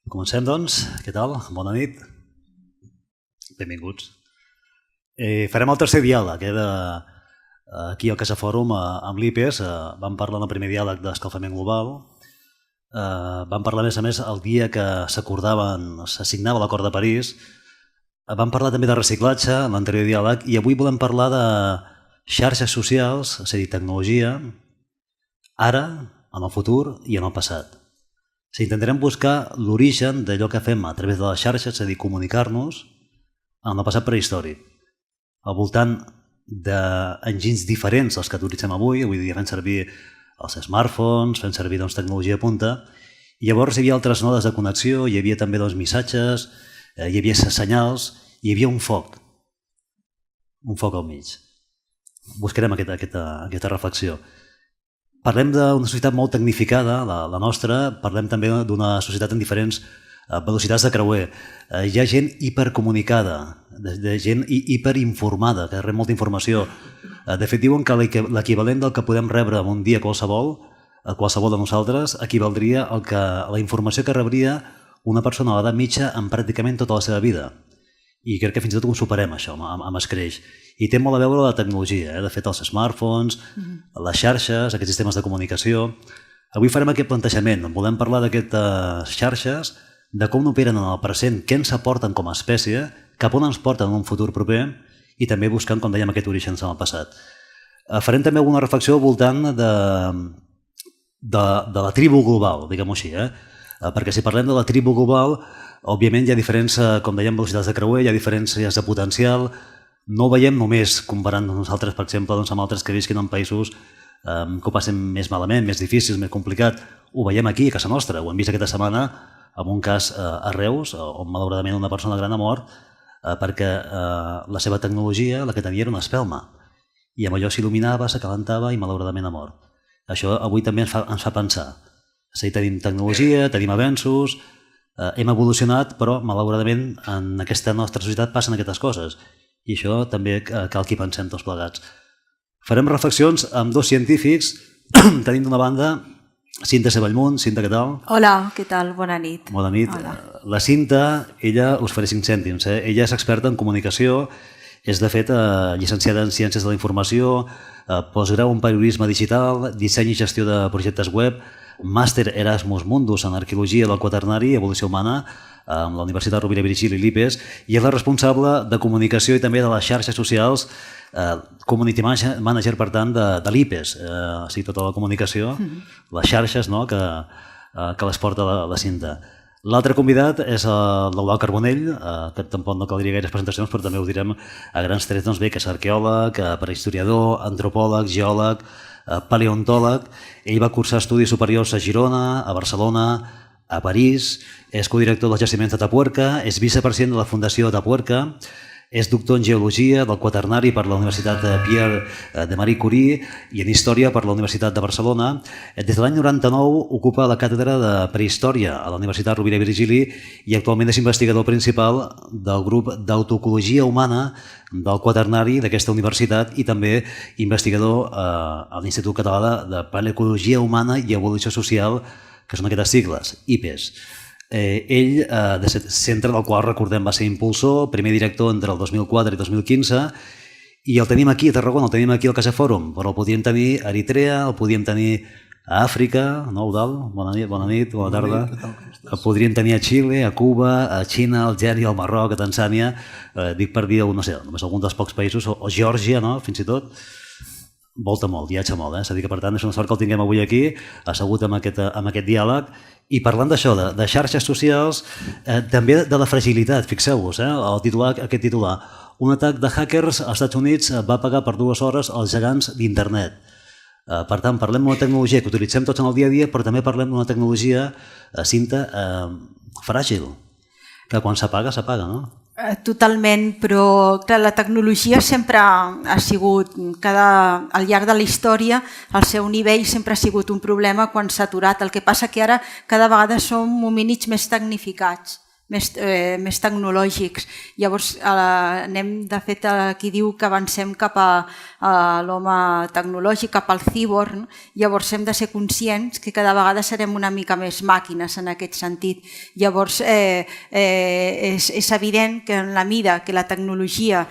Comencem, doncs. Què tal? Bona nit. Benvinguts. Farem el tercer diàleg aquí al Casa Fòrum amb l'IPES. Vam parlar en el primer diàleg d'escalfament global. Vam parlar, a més, el dia que s'assignava l'Acord de París. Vam parlar també de reciclatge en l'anterior diàleg i avui volem parlar de xarxes socials, és a dir, tecnologia, ara, en el futur i en el passat. Intentarem buscar l'origen d'allò que fem a través de les xarxes, és a dir, comunicar-nos en el passat prehistòric, al voltant d'enginys diferents dels que utilitzem avui dia fem servir els smartphones, fem servir tecnologia de punta, i llavors hi havia altres nodes de connexió, hi havia també missatges, hi havia senyals, hi havia un foc al mig. Buscarem aquesta reflexió. Parlem d'una societat molt tecnificada, la nostra, parlem també d'una societat amb diferents velocitats de creuer. Hi ha gent hipercomunicada, gent hiperinformada, que rep molta informació. De fet, diuen que l'equivalent del que podem rebre en un dia qualsevol de nosaltres, equivaldria a la informació que rebria una persona a l'edat mitja en pràcticament tota la seva vida. I crec que fins i tot ho superem, això, amb escreix. I té molt a veure la tecnologia, de fet, els smartphones, les xarxes, aquests sistemes de comunicació. Avui farem aquest plantejament. Volem parlar d'aquestes xarxes, de com operen en el present, què ens aporten com a espècie, cap on ens porten en un futur proper i també buscant, com dèiem, aquest origen en el passat. Farem també alguna reflexió al voltant de la tribu global, diguem-ho així, perquè si parlem de la tribu global, òbviament hi ha diferents, com dèiem, velocitats de creuer, hi ha diferències de potencial. No ho veiem només comparant nosaltres, per exemple, amb altres que visquin en països que ho passen més malament, més difícils, més complicat. Ho veiem aquí, a casa nostra. Ho hem vist aquesta setmana amb un cas a Reus, on malauradament una persona gran ha mort perquè la seva tecnologia, la que tenia, era una espelma. I amb allò s'il·luminava, s'acalentava i malauradament ha mort. Això avui també ens fa pensar. És a dir, tenim tecnologia, tenim avenços, hem evolucionat, però malauradament en aquesta nostra societat passen aquestes coses. I això també cal que hi pensem tots plegats. Farem reflexions amb dos científics. Tenim d'una banda Cinta Seballmunt. Cinta, què tal? Hola, què tal? Bona nit. Bona nit. La Cinta, ella us faré 5 cèntims. Ella és experta en comunicació, és de fet llicenciada en Ciències de la Informació, postgrau en Periodisme Digital, Disseny i Gestió de Projectes Web, màster Erasmus Mundus en Arqueologia del Quaternari i Evolució Humana amb la Universitat Rovira i Virgili i l'IPES, i és la responsable de comunicació i també de les xarxes socials, community manager, per tant, de l'IPES, o sigui, tota la comunicació, les xarxes que les porta la Cinta. L'altre convidat és l'Eudald Carbonell, que tampoc no caldria gaires presentacions, però també ho direm a grans trets, doncs bé, que és arqueòleg, prehistoriador, antropòleg, geòleg, paleontòleg. Ell va cursar estudis superiors a Girona, a Barcelona, a París, és codirector dels jaciments de Atapuerca, és vicepresident de la Fundació Atapuerca, és doctor en Geologia del Quaternari per la Universitat Pierre de Marie Curie i en Història per la Universitat de Barcelona. Des de l'any 99 ocupa la càtedra de Prehistòria a la Universitat Rovira i Virgili i actualment és investigador principal del grup d'autoecologia humana del Quaternari d'aquesta universitat i també investigador a l'Institut Català de Paleoecologia Humana i Evolució Social, que són aquestes sigles, IPES. Ell, centre del qual, recordem, va ser impulsor, primer director entre el 2004 i 2015, i el tenim aquí a Tarragona, el tenim aquí al Casa Fòrum, però el podíem tenir a Eritrea, el podíem tenir a Àfrica, no, Eudald? Bona nit, bona tarda. El podríem tenir a Xile, a Cuba, a Xina, a Algèria, al Marroc, a Tanzània, dic per dir, no sé, només algun dels pocs països, o Geòrgia, no?, fins i tot. Volta molt, viatja molt, és a dir que per tant és una sort que el tinguem avui aquí, assegut amb aquest diàleg, i parlant d'això, de xarxes socials, també de la fragilitat, fixeu-vos, aquest titular, un atac de hackers als Estats Units va pagar per 2 hores els gegants d'internet. Per tant, parlem d'una tecnologia que utilitzem tots en el dia a dia, però també parlem d'una tecnologia, Cinta, fràgil, que quan s'apaga, no? Totalment, però clar, la tecnologia sempre ha sigut, al llarg de la història, el seu nivell sempre ha sigut un problema quan s'ha aturat. El que passa que ara cada vegada som homínids més tecnificats, més tecnològics. Llavors, anem, de fet, aquí diu que avancem cap a l'home tecnològic, cap al cíborg. Llavors, hem de ser conscients que cada vegada serem una mica més màquines en aquest sentit. Llavors, és evident que en la mida que la tecnologia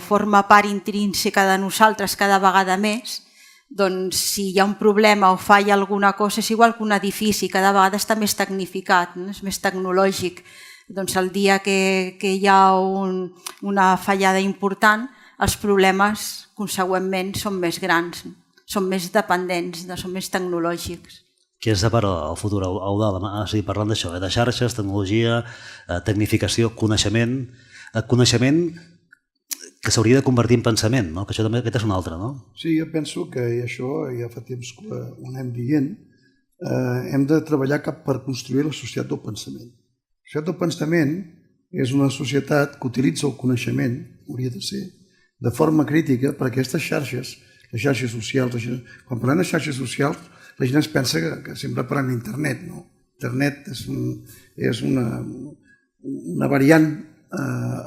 forma part intrínseca de nosaltres cada vegada més, doncs si hi ha un problema o falla alguna cosa, és igual que un edifici, cada vegada està més tecnificat, és més tecnològic. Doncs el dia que hi ha una fallada important, els problemes consegüentment són més grans, són més dependents, són més tecnològics. Què és per al futur, Eudald? Parlant d'això, de xarxes, tecnologia, tecnificació, coneixement que s'hauria de convertir en pensament, no? Que això també és un altre, no? Sí, jo penso que això ja fa temps que ho anem dient, hem de treballar cap per construir la societat del pensament. La societat del pensament és una societat que utilitza el coneixement, hauria de ser, de forma crítica, perquè aquestes xarxes, les xarxes socials, quan parlem de xarxes socials, la gent es pensa que sempre parlem d'internet, no? Internet és una variant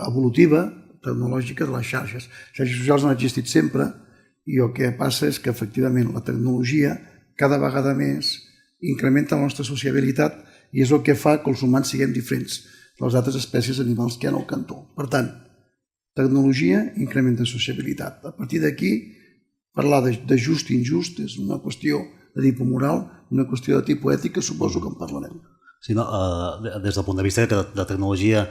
evolutiva tecnològica de les xarxes. Les xarxes socials han existit sempre i el que passa és que efectivament la tecnologia cada vegada més incrementa la nostra sociabilitat i és el que fa que els humans siguem diferents de les altres espècies animals que hi ha al cantó. Per tant, tecnologia incrementa sociabilitat. A partir d'aquí, parlar de just i injust és una qüestió de tipus moral, una qüestió de tipus ètic que suposo que en parlarem. Sí, no, des del punt de vista que la tecnologia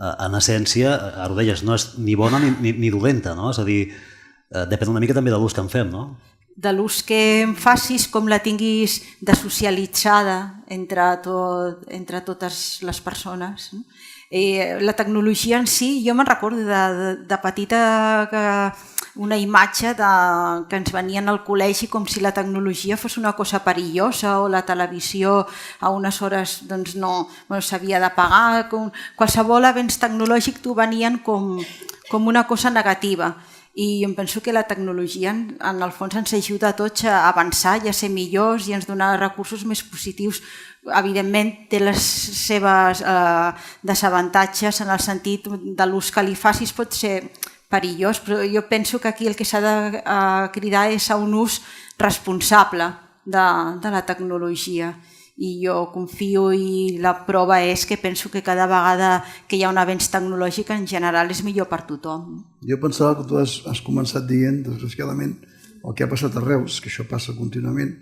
en essència, ara ho deies, no és ni bona ni dolenta, no? És a dir, depèn una mica també de l'ús que en fem, no? De l'ús que en facis, com la tinguis de socialitzada entre totes les persones. La tecnologia en si, jo me'n recordo de petita una imatge que ens venien al col·legi com si la tecnologia fos una cosa perillosa o la televisió a unes hores no s'havia d'apagar. Qualsevol avenç tecnològic t'ho venien com una cosa negativa. I em penso que la tecnologia en el fons ens ajuda a tots a avançar i a ser millors i ens dona recursos més positius. Evidentment té les seves desavantatges en el sentit de l'ús que li facis, pot ser perillós, però jo penso que aquí el que s'ha de cridar és a un ús responsable de la tecnologia. I jo confio i la prova és que penso que cada vegada que hi ha un avenç tecnològic en general és millor per tothom. Jo pensava que tu has començat dient, desgraciadament, el que ha passat a Reus, que això passa contínuament.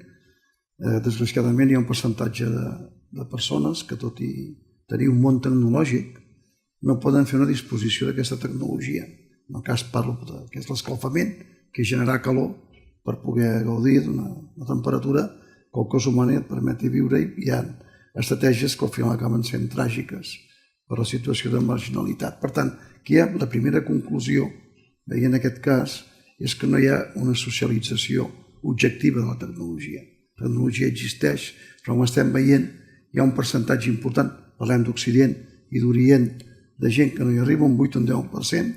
Desgraciadament hi ha un percentatge de persones que, tot i tenir un món tecnològic, no poden fer una disposició d'aquesta tecnologia. En el cas parlo que és l'escalfament, que és generar calor per poder gaudir d'una temperatura que el cos humà et permeti viure i hi ha estratègies que al final acaben sent tràgiques per la situació de marginalitat. Per tant, aquí hi ha la primera conclusió, veient aquest cas, és que no hi ha una socialització objectiva de la tecnologia. La tecnologia existeix, però com estem veient, hi ha un percentatge important, parlem d'Occident i d'Orient, de gent que no hi arriba un 8 o un 10%,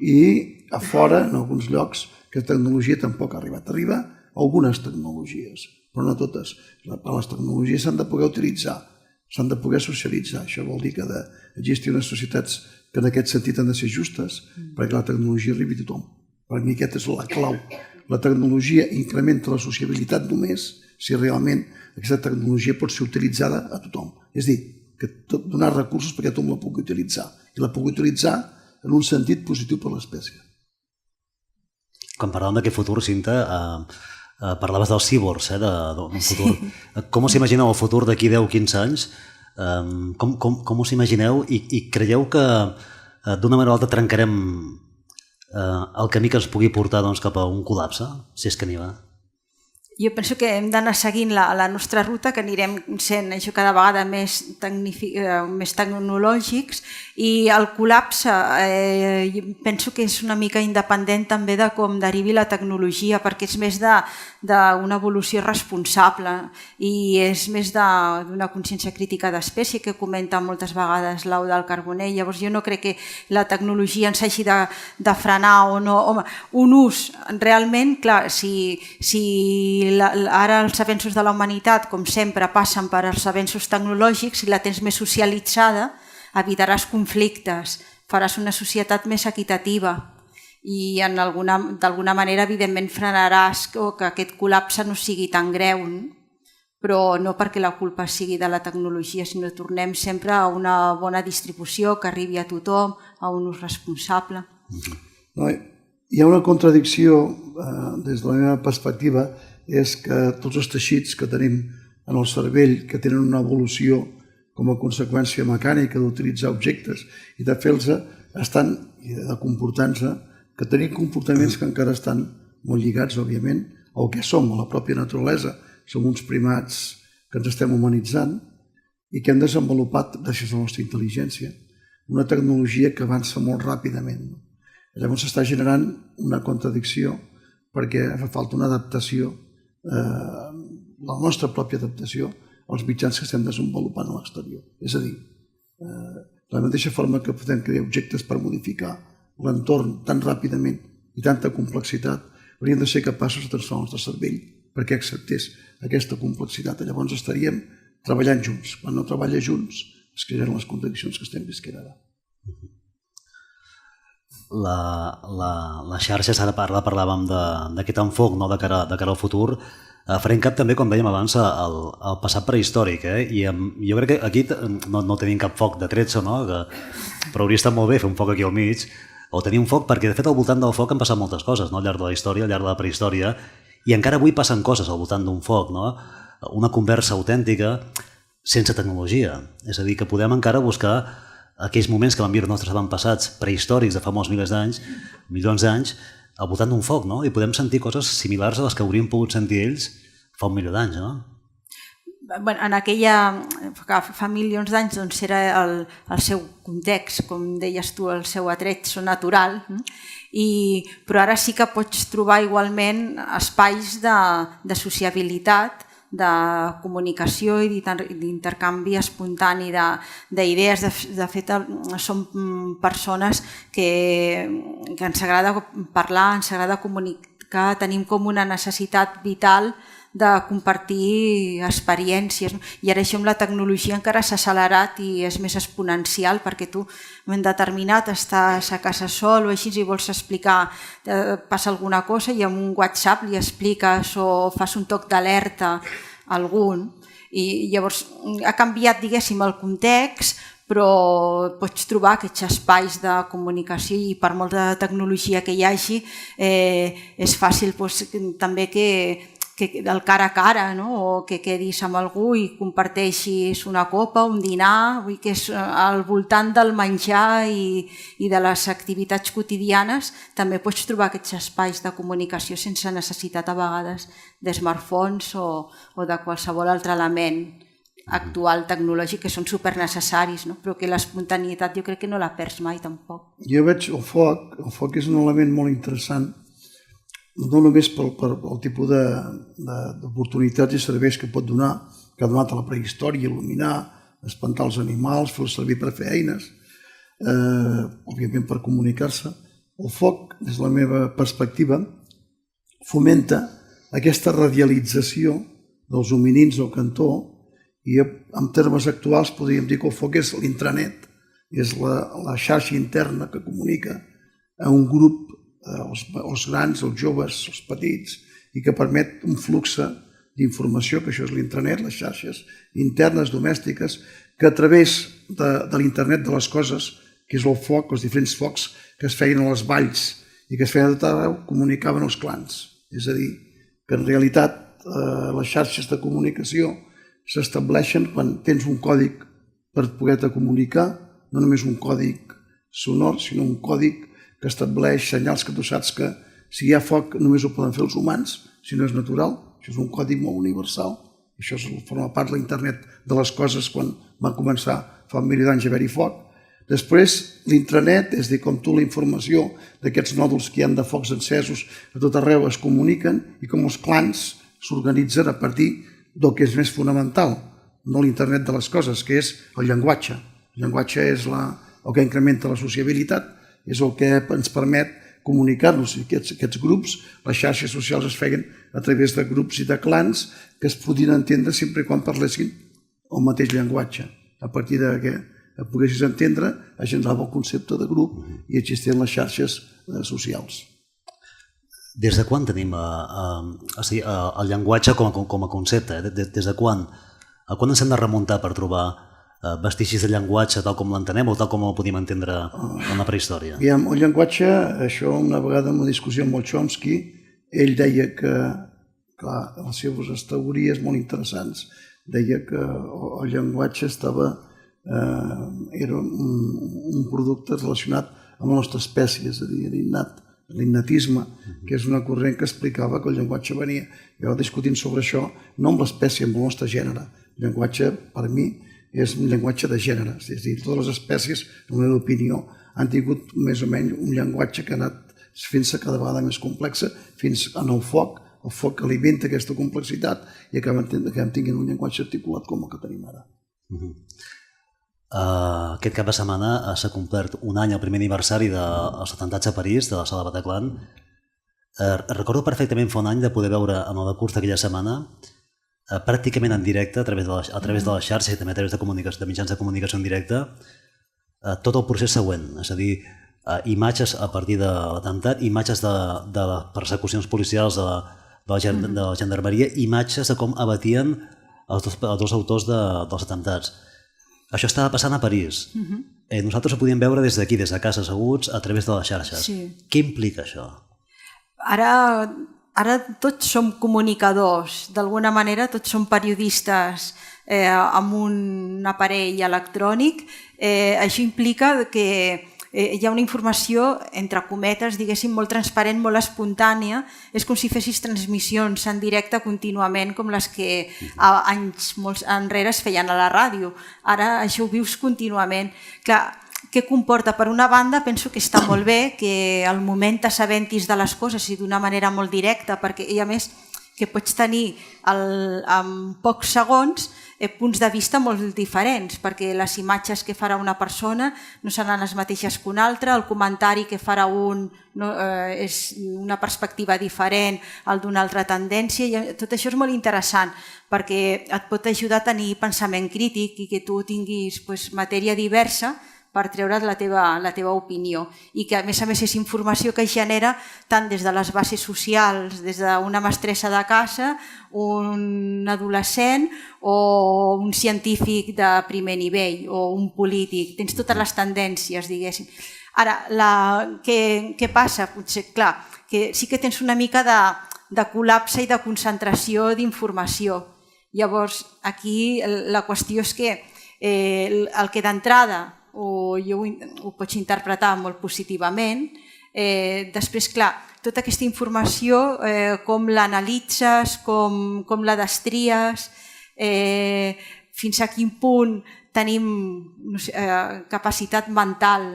i a fora, en alguns llocs, que la tecnologia tampoc ha arribat. Arriba algunes tecnologies, però no totes. Les tecnologies s'han de poder utilitzar, s'han de poder socialitzar. Això vol dir que ha d'existir unes societats que en aquest sentit han de ser justes perquè la tecnologia arribi a tothom. Per mi aquesta és la clau. La tecnologia incrementa la sociabilitat només si realment aquesta tecnologia pot ser utilitzada a tothom. És a dir, que donar recursos perquè tothom la pugui utilitzar. I la pugui utilitzar en un sentit positiu per l'espècie. Quan parlàvem d'aquest futur, Cinta, parlaves dels cíborgs, d'un futur. Com us imagineu el futur d'aquí 10 o 15 anys? Com us imagineu i creieu que d'una manera o altra trencarem el camí que ens pugui portar cap a un col·lapse, si és que n'hi va? Jo penso que hem d'anar seguint la nostra ruta, que anirem sent això cada vegada més tecnològics, i el col·lapse penso que és una mica independent també de com derivi la tecnologia, perquè és més d'una evolució responsable i és més d'una consciència crítica d'espècie que comenta moltes vegades l'Eudald Carbonell. Llavors jo no crec que la tecnologia ens hagi de frenar o no. Home, un ús realment, clar, si ara els avenços de la humanitat, com sempre, passen per als avenços tecnològics, si la tens més socialitzada, evitaràs conflictes, faràs una societat més equitativa i d'alguna manera, evidentment, frenaràs que aquest col·lapse no sigui tan greu, però no perquè la culpa sigui de la tecnologia, sinó que tornem sempre a una bona distribució que arribi a tothom, a un ús responsable. Hi ha una contradicció, des de la meva perspectiva, és que tots els teixits que tenim en el cervell, que tenen una evolució com a conseqüència mecànica d'utilitzar objectes i de fer-los, estan, i de comportar-se, que tenim comportaments que encara estan molt lligats, òbviament, al que som, a la pròpia naturalesa. Som uns primats que ens estem humanitzant i que hem desenvolupat, gràcies a la nostra intel·ligència, una tecnologia que avança molt ràpidament. Llavors s'està generant una contradicció perquè fa falta una adaptació, la nostra pròpia adaptació als mitjans que estem desenvolupant a l'exterior. És a dir, de la mateixa forma que podem crear objectes per modificar l'entorn tan ràpidament i tanta complexitat, hauríem de ser capaços de transformar el nostre cervell perquè acceptés aquesta complexitat. Llavors estaríem treballant junts. Quan no treballa junts, es creen les contradiccions que estem visquent ara. Les xarxes, ara parlàvem d'aquest enfoc de cara al futur, farem cap també, com dèiem abans, al passat prehistòric, i jo crec que aquí no tenim cap foc de tretzo, però hauria estat molt bé fer un foc aquí al mig, o tenir un foc, perquè de fet al voltant del foc han passat moltes coses al llarg de la història, al llarg de la prehistòria, i encara avui passen coses al voltant d'un foc, una conversa autèntica sense tecnologia. És a dir, que podem encara buscar aquells moments que van viure nostres avantpassats prehistòrics de fa molts milions d'anys, al voltant d'un foc, i podem sentir coses similars a les que haurien pogut sentir ells fa 1 milió d'anys, En fa milions d'anys era el seu context, com deies tu, el seu atretzo natural, però ara sí que pots trobar igualment espais de sociabilitat, de comunicació i d'intercanvi espontani d'idees. De fet, som persones que ens agrada parlar, ens agrada comunicar, tenim com una necessitat vital de compartir experiències, i ara això amb la tecnologia encara s'ha accelerat i és més exponencial, perquè tu en un determinat estàs a casa sol o així i vols explicar, passa alguna cosa i amb un WhatsApp li expliques o fas un toc d'alerta a algun, i llavors ha canviat, diguéssim, el context, però pots trobar aquests espais de comunicació i per molta tecnologia que hi hagi és fàcil també que el cara a cara, o que quedis amb algú i comparteixis una copa, un dinar, vull que és al voltant del menjar i de les activitats quotidianes també pots trobar aquests espais de comunicació sense necessitat a vegades de smartphones o de qualsevol altre element actual tecnològic que són supernecessaris, però que l'espontaneïtat jo crec que no la perds mai tampoc. Jo veig el foc és un element molt interessant, no només pel tipus d'oportunitats i serveis que pot donar, que ha donat a la prehistòria, il·luminar, espantar els animals, fer-los servir per fer eines, òbviament per comunicar-se. El foc, des de la meva perspectiva, fomenta aquesta radialització dels hominins al cantó, i en termes actuals podríem dir que el foc és l'intranet, és la xarxa interna que comunica a un grup, els grans, els joves, els petits, i que permet un flux d'informació, que això és l'intranet, les xarxes internes, domèstiques, que a través de l'internet de les coses, que és el foc, els diferents focs que es feien a les valls i que es feien a tot arreu, comunicaven els clans. És a dir, que en realitat les xarxes de comunicació s'estableixen quan tens un còdig per poder-te comunicar, no només un còdig sonor, sinó un còdig que estableix senyals que tu saps que si hi ha foc només ho poden fer els humans, si no és natural. Això és un còdig molt universal. Això forma part de l'internet de les coses quan va començar fa 1 milió d'anys a haver-hi foc. Després, l'intranet, és a dir, com tu la informació d'aquests nòduls que hi ha de focs encesos a tot arreu es comuniquen i com els clans s'organitzen a partir del que és més fonamental, no l'internet de les coses, que és el llenguatge. El llenguatge és el que incrementa la sociabilitat, és el que ens permet comunicar-nos. Aquests grups, les xarxes socials es feien a través de grups i de clans que es podien entendre sempre quan parlessin el mateix llenguatge. A partir et poguessis entendre, es generava el concepte de grup i existien les xarxes socials. Des de quan tenim el llenguatge com a concepte? Des de quan? A quan ens hem de remuntar per trobar vestigis de llenguatge tal com l'entenem o tal com el podíem entendre en la prehistòria? El llenguatge, això una vegada en una discussió amb el Chomsky, ell deia que, clar, les seves teories molt interessants, deia que el llenguatge era un producte relacionat amb la nostra espècie, és a dir, l'innatisme, que és una corrent que explicava que el llenguatge venia. Jo discutint sobre això, no amb l'espècie, amb el nostre gènere. El llenguatge, per mi, és un llenguatge de gènere, és a dir, totes les espècies, en la meva opinió, han tingut més o menys un llenguatge que ha anat fent-se cada vegada més complexa, fins en el foc que alimenta aquesta complexitat i acabem tinguent un llenguatge articulat com el que tenim ara. Aquest cap de setmana s'ha complert un any el primer aniversari dels atemptats a París, de la sala Bataclan. Recordo perfectament fa un any de poder veure en el decurs d'aquella setmana pràcticament en directe, a través de les xarxes i també a través de mitjans de comunicació en directe, tot el procés següent, és a dir, imatges a partir de l'atemptat, imatges de les persecucions policials de la gendarmeria, imatges de com abatien els dos autors dels atemptats. Això estava passant a París. Nosaltres ho podíem veure des d'aquí, des de casa, asseguts, a través de les xarxes. Què implica això? Ara tots som comunicadors, d'alguna manera tots som periodistes amb un aparell electrònic. Això implica que hi ha una informació, entre cometes, diguéssim, molt transparent, molt espontània. És com si fessis transmissions en directe contínuament, com les que anys molts enrere es feien a la ràdio. Ara això ho vius contínuament. Clar, què comporta? Per una banda, penso que està molt bé que al moment t'assabentis de les coses i d'una manera molt directa, perquè i a més que pots tenir en pocs segons punts de vista molt diferents, perquè les imatges que farà una persona no seran les mateixes que una altra, el comentari que farà un és una perspectiva diferent al d'una altra tendència, i tot això és molt interessant perquè et pot ajudar a tenir pensament crític i que tu tinguis matèria diversa per treure't la teva opinió, i que a més és informació que es genera tant des de les bases socials, des d'una mestressa de casa, un adolescent o un científic de primer nivell o un polític. Tens totes les tendències, diguéssim. Ara, què passa? Potser, clar, que sí que tens una mica de col·lapse i de concentració d'informació. Llavors, aquí la qüestió és que el que d'entrada ho pots interpretar molt positivament. Després, clar, tota aquesta informació, com l'analitzes, com la destries, fins a quin punt tenim capacitat mental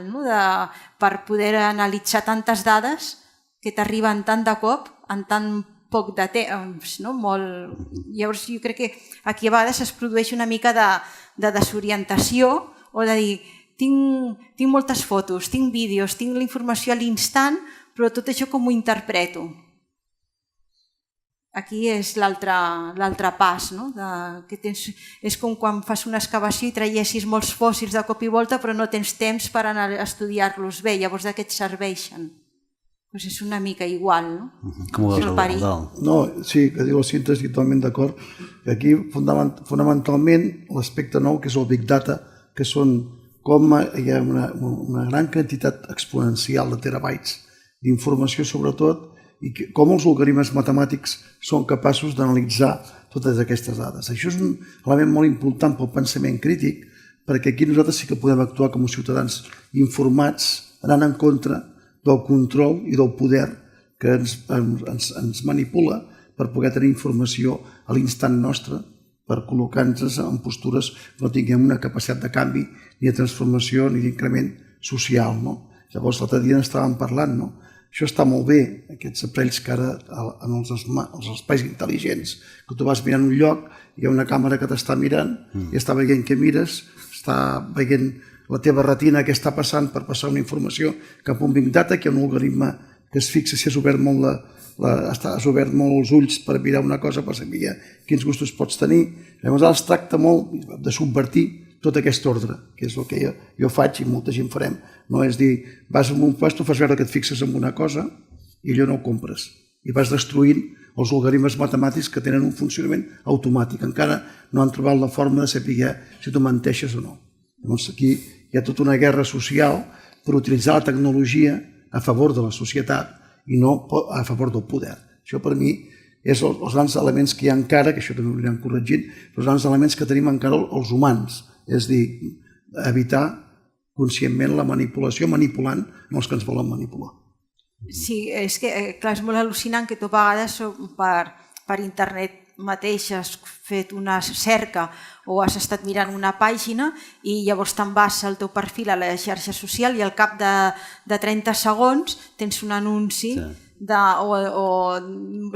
per poder analitzar tantes dades que t'arriben tant de cop en tan poc de temps. Llavors jo crec que aquí a vegades es produeix una mica de desorientació o de dir tinc moltes fotos, tinc vídeos, tinc la informació a l'instant, però tot això com ho interpreto? Aquí és l'altre pas. És com quan fas una excavació i traiessis molts fòssils de cop i volta, però no tens temps per anar a estudiar-los bé. Llavors de què et serveixen? És una mica igual, no? Com ho veus, Eudald? No, sí, que diu el Cinta, estic totalment d'acord. Aquí, fonamentalment, l'aspecte nou, que és el Big Data, que són com hi ha una gran quantitat exponencial de terabytes d'informació, sobretot, i com els algoritmes matemàtics són capaços d'analitzar totes aquestes dades. Això és un element molt important pel pensament crític, perquè aquí nosaltres sí que podem actuar com a ciutadans informats, anant en contra del control i del poder que ens manipula per poder tenir informació a l'instant nostre, per col·locar-nos en postures que no tinguem una capacitat de canvi, ni de transformació, ni d'increment social. Llavors, l'altre dia n'estàvem parlant. Això està molt bé, aquests aparells que ara en els espais intel·ligents, que tu vas mirant un lloc, hi ha una càmera que t'està mirant i està veient què mires, està veient la teva retina què està passant per passar una informació cap a un Big Data, que hi ha un algoritme que es fixa si has obert molt els ulls per mirar una cosa, per saber quins gustos pots tenir. Llavors ara es tracta molt de subvertir tot aquest ordre, que és el que jo faig i molta gent farem. No és dir, vas a un lloc, tu fas veure que et fixes en una cosa i allò no ho compres. I vas destruint els algoritmes matemàtics que tenen un funcionament automàtic. Encara no han trobat la forma de saber si tu menteixes o no. Llavors aquí hi ha tota una guerra social per utilitzar la tecnologia a favor de la societat i no a favor del poder. Això per mi és els grans elements que hi ha encara, que això també ho anirem corregint, els grans elements que tenim encara els humans, és dir, evitar conscientment la manipulació, manipulant els que ens volen manipular. Sí, és que clar, és molt al·lucinant que tu a vegades per internet mateix has fet una cerca o has estat mirant una pàgina i llavors te'n vas al teu perfil a la xarxa social i al cap de 30 segons tens un anunci o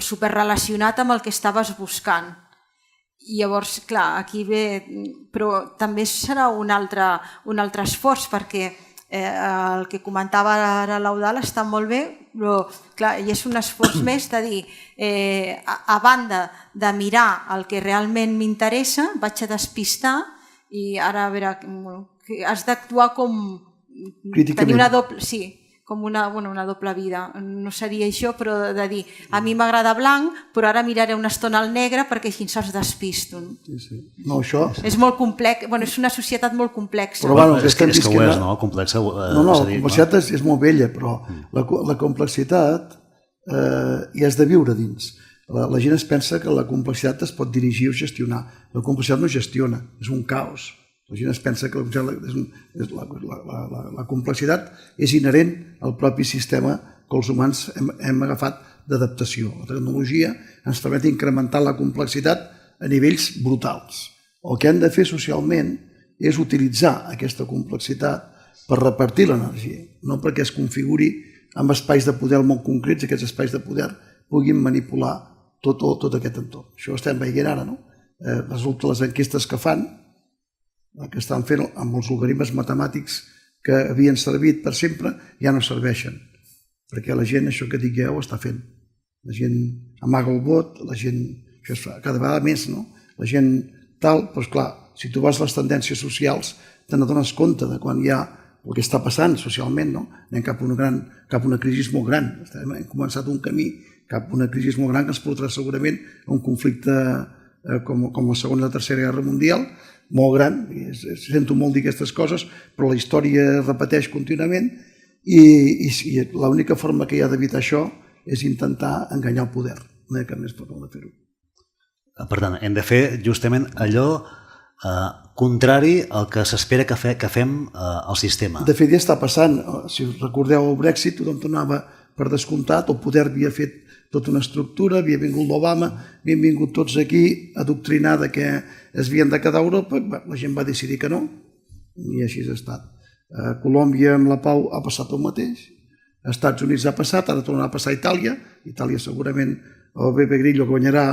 superrelacionat amb el que estaves buscant. I llavors, clar, aquí ve... Però també serà un altre esforç perquè el que comentava ara l'Eudald està molt bé, però clar, i és un esforç més de dir, a banda de mirar el que realment m'interessa, vaig a despistar i ara a veure, has d'actuar com... tenir una doble... Sí, com una doble vida. No seria això, però de dir, a mi m'agrada blanc, però ara miraré una estona al negre perquè així se'ls despisto. No, això... És molt complex, és una societat molt complexa. Però bueno, és que ho és, no? Complexa. No, la complexitat és molt vella, però la complexitat hi has de viure dins. La gent es pensa que la complexitat es pot dirigir o gestionar. La complexitat no gestiona, és un caos. La gent es pensa que la complexitat és inherent al propi sistema que els humans hem agafat d'adaptació. La tecnologia ens permet incrementar la complexitat a nivells brutals. El que hem de fer socialment és utilitzar aquesta complexitat per repartir l'energia, no perquè es configuri amb espais de poder molt concrets i aquests espais de poder puguin manipular tot aquest entorn. Això ho estem veient ara, no? Resulta les enquestes que fan, que estan fent amb els algoritmes matemàtics que havien servit per sempre, ja no serveixen. Perquè la gent, això que dic ja, ho està fent. La gent amaga el vot, la gent... Això es fa cada vegada més, no? La gent tal, doncs clar, si tu vas a les tendències socials, te n'adones compte de quan hi ha el que està passant socialment, no? Anem cap a una crisi molt gran. Hem començat un camí cap a una crisi molt gran que ens portarà segurament a un conflicte com la Segona i la Tercera Guerra Mundial, molt gran, sento molt dir aquestes coses, però la història es repeteix contínuament i l'única forma que hi ha d'evitar això és intentar enganyar el poder. No hi ha cap més forma de fer-ho. Per tant, hem de fer justament allò contrari al que s'espera que fem al sistema. De fet, ja està passant. Si us recordeu el Brexit, tothom tornava per descomptat, el poder havia fet tota una estructura, havia vingut l'Obama, havien vingut tots aquí adoctrinada que es havien de quedar a Europa, la gent va decidir que no, i així ha estat. A Colòmbia amb la pau ha passat el mateix, als Estats Units ha passat, ara tornarà a passar a Itàlia, Itàlia segurament el Beppe Grillo guanyarà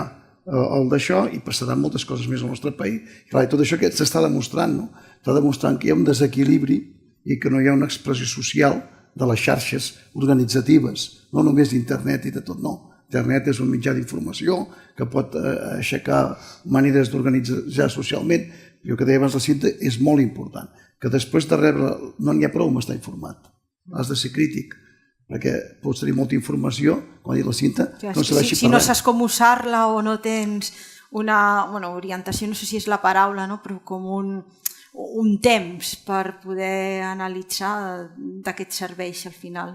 el d'això i passaran moltes coses més al nostre país. I tot això que s'està demostrant, no? Està demostrant que hi ha un desequilibri i que no hi ha una expressió social de les xarxes organitzatives, no només d'internet i de tot, no. Internet és un mitjà d'informació que pot aixecar maneres d'organitzar socialment. Jo que deia abans la Cinta, és molt important, que després de rebre, no n'hi ha prou amb estar informat, has de ser crític, perquè pots tenir molta informació, com ha dit la Cinta, no serveixi per res. Si no saps com usar-la o no tens una orientació, no sé si és la paraula, però com un temps per poder analitzar de què et serveix al final.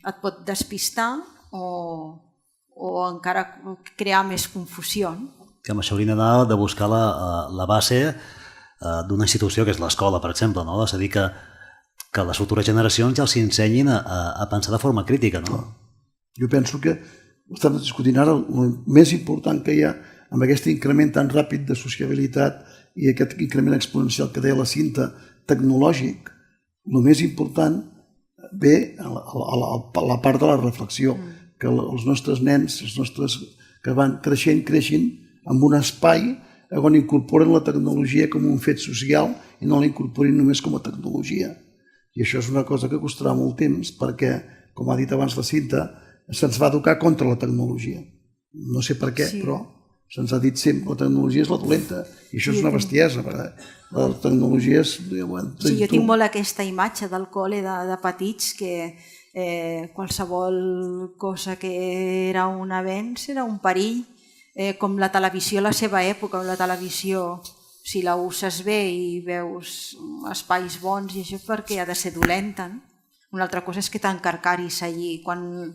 Et pot despistar o encara crear més confusió. Que amb això hauríem de buscar la base d'una institució que és l'escola, per exemple, no? És a dir, que les futures generacions ja els ensenyin a pensar de forma crítica, no? Jo penso que ho estem discutint ara, el més important que hi ha amb aquest increment tan ràpid de sociabilitat i aquest increment exponencial que deia la Cinta tecnològic, el més important ve a la part de la reflexió, que els nostres nens, els nostres que van creixin en un espai on incorporen la tecnologia com un fet social i no la incorporin només com a tecnologia. I això és una cosa que costarà molt temps perquè, com ha dit abans la Cinta, se'ns va educar contra la tecnologia. No sé per què, però se'ns ha dit sempre que la tecnologia és la dolenta, i això és una bestiesa, perquè la tecnologia és... Sí, jo tinc molt aquesta imatge del col·le de petits que qualsevol cosa que era un avenç era un perill, com la televisió a la seva època, la televisió, si la uses bé i veus espais bons i això perquè ha de ser dolenta. Una altra cosa és que t'encarcaris allí, quan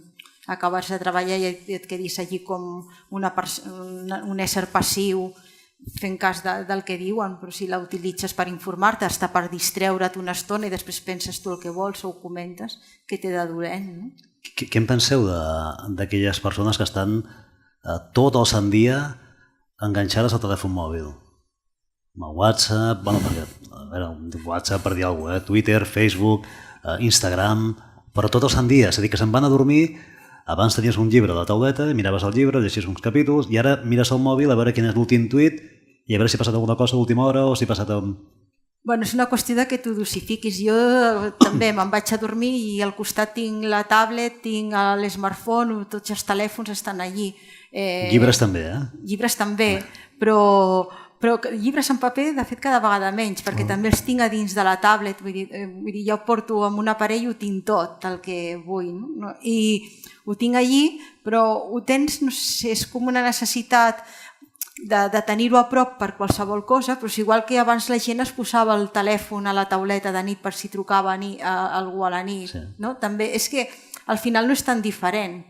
acabes de treballar i et quedis allí com un ésser passiu fent cas del que diuen, però si la utilitzes per informar-te, està per distreure't una estona i després penses tu el que vols o ho comentes, què té de dolent, no? Què en penseu d'aquelles persones que estan tot el sant dia enganxades al telèfon mòbil? Amb el WhatsApp, WhatsApp per dir alguna cosa, Twitter, Facebook, Instagram, però tot el sant dia, és a dir, que se'n van a dormir. Abans tenies un llibre a la tauleta, miraves el llibre, llegies uns capítols, i ara mires el mòbil a veure quin és l'últim tuit i a veure si ha passat alguna cosa a l'última hora o si ha passat... Bueno, és una qüestió de que tu dosifiquis. Jo també me'n vaig a dormir i al costat tinc la tablet, tinc l'smartphone, tots els telèfons estan allí. Llibres també, Llibres també, però llibres en paper, de fet, cada vegada menys, perquè també els tinc a dins de la tablet. Vull dir, jo porto amb un aparell i ho tinc tot, el que vull. No? I ho tinc allí, però ho tens, no sé, és com una necessitat de tenir-ho a prop per qualsevol cosa, però és igual que abans la gent es posava el telèfon a la tauleta de nit per si trucava a algú a la nit. No? També és que al final no és tan diferent.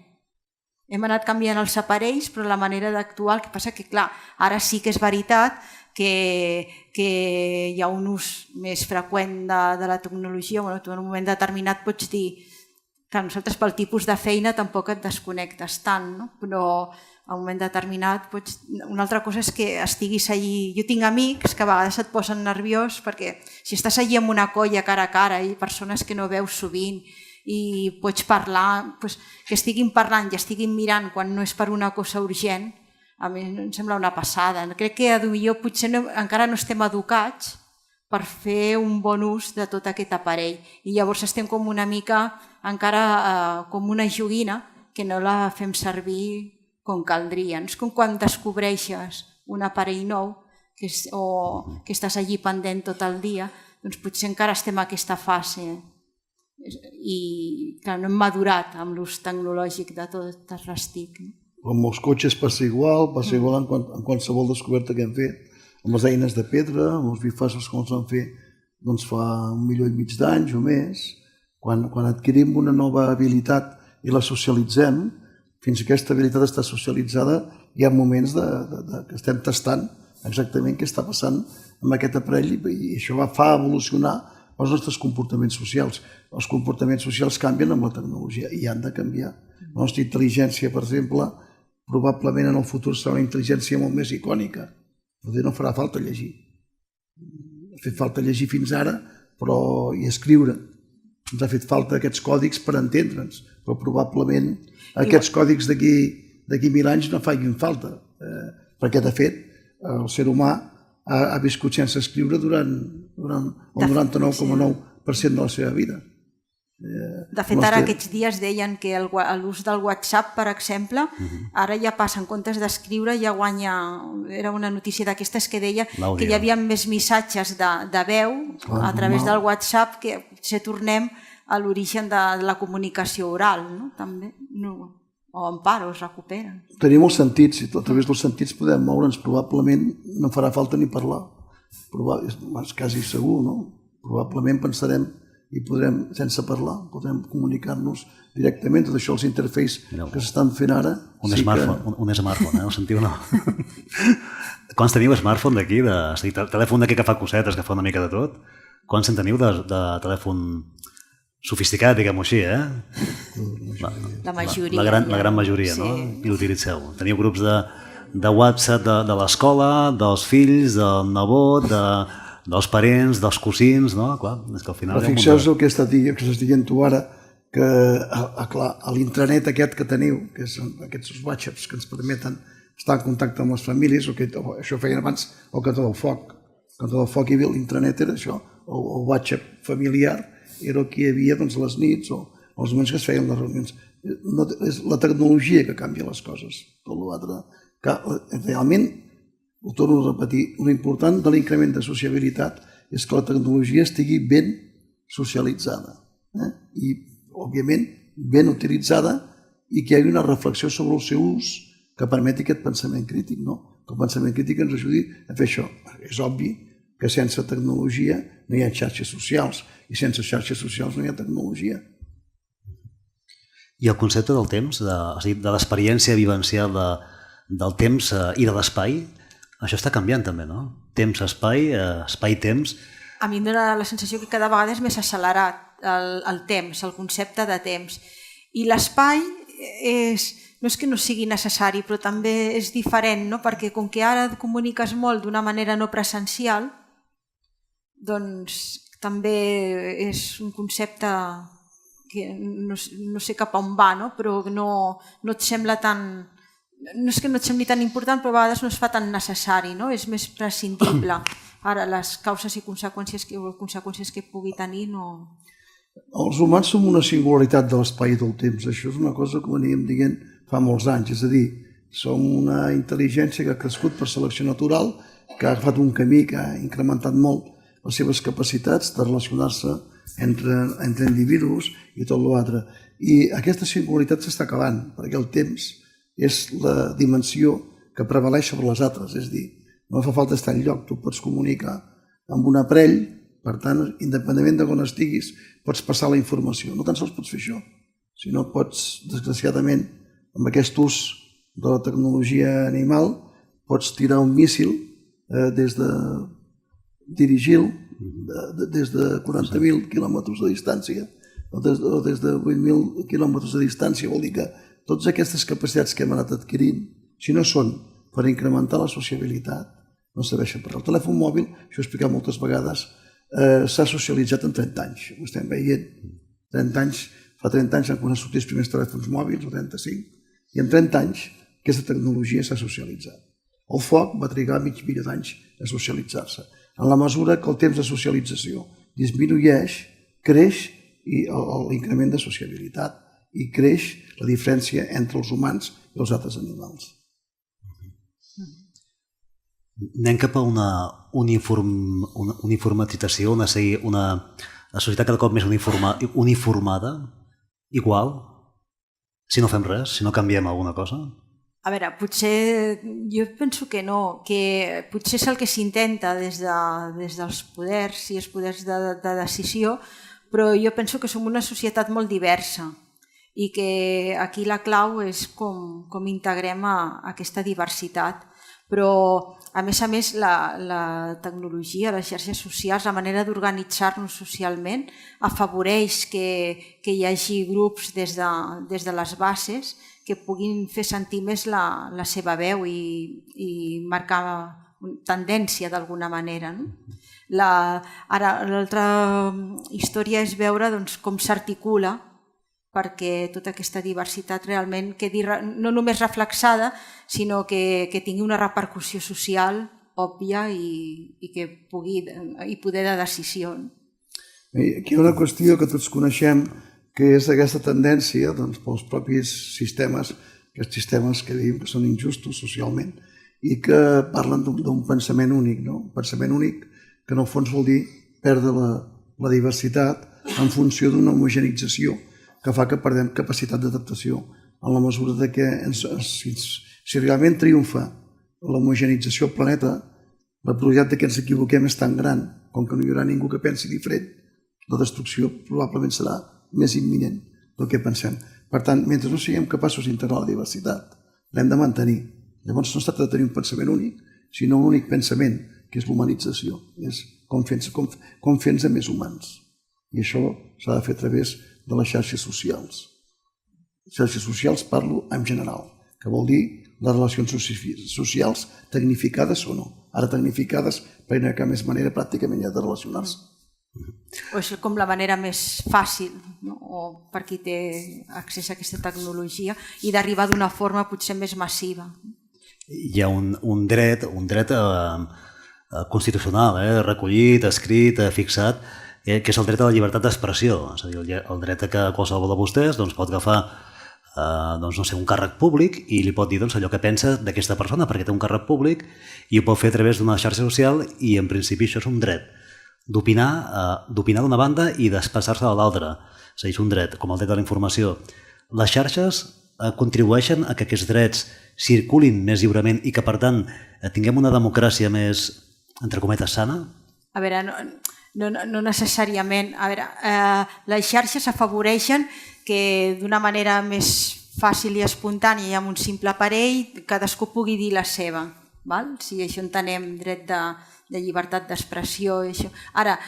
Hem anat canviant els aparells, però la manera d'actuar, el que passa que, clar, ara sí que és veritat que hi ha un ús més freqüent de la tecnologia. Bueno, tu en un moment determinat pots dir que nosaltres pel tipus de feina tampoc et desconnectes tant, no? Però a un moment determinat pots... Una altra cosa és que estiguis allí... Jo tinc amics que a vegades et posen nerviós perquè si estàs allí amb una colla cara a cara i persones que no veus sovint i pots parlar, que estiguin parlant i estiguin mirant quan no és per una cosa urgent, a mi em sembla una passada. Crec que potser encara no estem educats per fer un bon ús de tot aquest aparell i llavors estem com una mica encara com una joguina que no la fem servir com caldria. És com quan descobreixes un aparell nou o que estàs allí pendent tot el dia, doncs potser encara estem en aquesta fase i clar, no hem madurat amb l'ús tecnològic de tot el restic. Amb els cotxes passa igual en qualsevol descoberta que hem fet, amb les eines de pedra, amb els bifassos que els vam fer doncs fa 1,5 milions d'anys o més. Quan adquirim una nova habilitat i la socialitzem, fins que aquesta habilitat està socialitzada, hi ha moments que estem tastant exactament què està passant amb aquest aparell i això fa evolucionar els nostres comportaments socials. Els comportaments socials canvien amb la tecnologia i han de canviar. La nostra intel·ligència, per exemple, probablement en el futur serà una intel·ligència molt més icònica. No farà falta llegir. Ha fet falta llegir fins ara i escriure. Ens ha fet falta aquests còdics per entendre'ns, però probablement aquests còdics d'aquí 1.000 anys no facin falta, perquè de fet el ser humà ha viscut sense escriure durant el 99,9% de la seva vida. De fet, ara aquests dies deien que l'ús del WhatsApp, per exemple, ara ja passa, en comptes d'escriure, ja guanya... Era una notícia d'aquestes que deia que hi havia més missatges de veu a través del WhatsApp que potser tornem a l'origen de la comunicació oral, no? També, o en part, o es recuperen. Tenim els sentits, i a través dels sentits podem moure'ns. Probablement no farà falta ni parlar. És quasi segur, no? Probablement pensarem i podrem, sense parlar, podrem comunicar-nos directament. Tot això, els interfaces que s'estan fent ara... Un smartphone, ho sentiu, no? Quants teniu smartphone d'aquí? Telèfon d'aquí que fa cosetes, que fa una mica de tot? Quants en teniu de telèfon sofisticat, diguem-ho així, La majoria. La gran majoria, no? I l'utilitzeu. Teniu grups de WhatsApp de l'escola, dels fills, del nebot, dels parents, dels cosins, no? Clar, és que al final... Però fixeu-vos el que estàs dient tu ara, que a l'intranet aquest que teniu, que són aquests whatsapps que ens permeten estar en contacte amb les famílies, això feien abans el cantó del foc. El cantó del foc hi havia l'intranet, era això, el whatsapp familiar, era el que hi havia les nits o els moments que es feien les reunions. És la tecnologia que canvia les coses. Tot l'altre Realment, ho torno a repetir, l'important de l'increment de sociabilitat és que la tecnologia estigui ben socialitzada i, òbviament, ben utilitzada i que hi hagi una reflexió sobre el seu ús que permeti aquest pensament crític, no? Que el pensament crític ens ajudi a fer això. És obvi que sense tecnologia no hi ha xarxes socials i sense xarxes socials no hi ha tecnologia. I el concepte del temps, de l'experiència vivencial del temps i de l'espai, això està canviant també, no? Temps, espai, espai-temps. A mi em dóna la sensació que cada vegada és més accelerat el temps, el concepte de temps. I l'espai no és que no sigui necessari, però també és diferent, no? Perquè com que ara et comuniques molt d'una manera no presencial, doncs també és un concepte que no sé cap a on va, no? Però no et sembla tan... No és que no et sembli tan important, però a vegades no es fa tan necessari, no? És més prescindible. Ara, les causes i conseqüències que pugui tenir no... Els humans som una singularitat de l'espai i del temps. Això és una cosa que veníem dient fa molts anys. És a dir, som una intel·ligència que ha crescut per selecció natural, que ha agafat un camí que ha incrementat molt les seves capacitats de relacionar-se entre individus i tot l'altre. I aquesta singularitat s'està acabant, perquè el temps és la dimensió que prevaleix sobre les altres. És a dir, no fa falta estar enlloc, tu pots comunicar amb un aparell, per tant, independentment d'on estiguis, pots passar la informació. No tan sols pots fer això, sinó pots, desgraciadament, amb aquest ús de la tecnologia animal, pots tirar un míssil des de dirigir-lo des de 40.000 quilòmetres de distància o des de 8.000 quilòmetres de distància. Vol dir que totes aquestes capacitats que hem anat adquirint, si no són per incrementar la sociabilitat, no serveixen per res. El telèfon mòbil, això ho he explicat moltes vegades, s'ha socialitzat en 30 anys. Ho estem veient. Fa 30 anys han començat a sortir els primers telèfons mòbils, o 35, i en 30 anys aquesta tecnologia s'ha socialitzat. El foc va trigar mig milió d'anys a socialitzar-se. En la mesura que el temps de socialització disminueix, creix l'increment de sociabilitat i creix la diferència entre els humans i els altres animals. Anem cap a una uniformatització, una societat cada cop més uniformada, igual, si no fem res, si no canviem alguna cosa? A veure, potser, jo penso que no, que potser és el que s'intenta des dels poders i els poders de decisió, però jo penso que som una societat molt diversa i que aquí la clau és com integrem aquesta diversitat. Però, a més, la tecnologia, les xarxes socials, la manera d'organitzar-nos socialment afavoreix que hi hagi grups des de les bases que puguin fer sentir més la seva veu i marcar tendència d'alguna manera. Ara, l'altra història és veure com s'articula perquè tota aquesta diversitat realment quedi no només reflexada, sinó que tingui una repercussió social òbvia i que pugui poder de decisió. Aquí hi ha una qüestió que tots coneixem, que és aquesta tendència pels propis sistemes, aquests sistemes que diem que són injustos socialment i que parlen d'un pensament únic, un pensament únic que en el fons vol dir perdre la diversitat en funció d'una homogenització que fa que perdem capacitat d'adaptació en la mesura que si realment triomfa l'homogenització al planeta, la probabilitat que ens equivoquem és tan gran com que no hi haurà ningú que pensi diferent, la destrucció probablement serà més imminent del que pensem. Per tant, mentre no siguem capaços d'integrar la diversitat, l'hem de mantenir. Llavors no es tracta de tenir un pensament únic, sinó un únic pensament, que és l'humanització, és com fer-nos més humans. I això s'ha de fer a través de les xarxes socials. Xarxes socials parlo en general, que vol dir les relacions socials tecnificades o no. Ara tecnificades perquè no hi ha cap més manera pràcticament ja de relacionar-se. O és com la manera més fàcil, o per qui té accés a aquesta tecnologia i d'arribar d'una forma potser més massiva. Hi ha un dret constitucional, recollit, escrit, fixat, que és el dret a la llibertat d'expressió. És a dir, el dret que qualsevol de vostès pot agafar doncs, no sé, un càrrec públic i li pot dir doncs, allò que pensa d'aquesta persona perquè té un càrrec públic i ho pot fer a través d'una xarxa social i en principi això és un dret d'opinar d'una banda i d'expressar-se de l'altra. És a dir, és un dret, com el dret de la informació. Les xarxes contribueixen a que aquests drets circulin més lliurement i que, per tant, tinguem una democràcia més, entre cometes, sana? A veure, no necessàriament. A veure, les xarxes afavoreixen que d'una manera més fàcil i espontània i amb un simple aparell cadascú pugui dir la seva. Val? Si això entenem dret de llibertat d'expressió. Ara,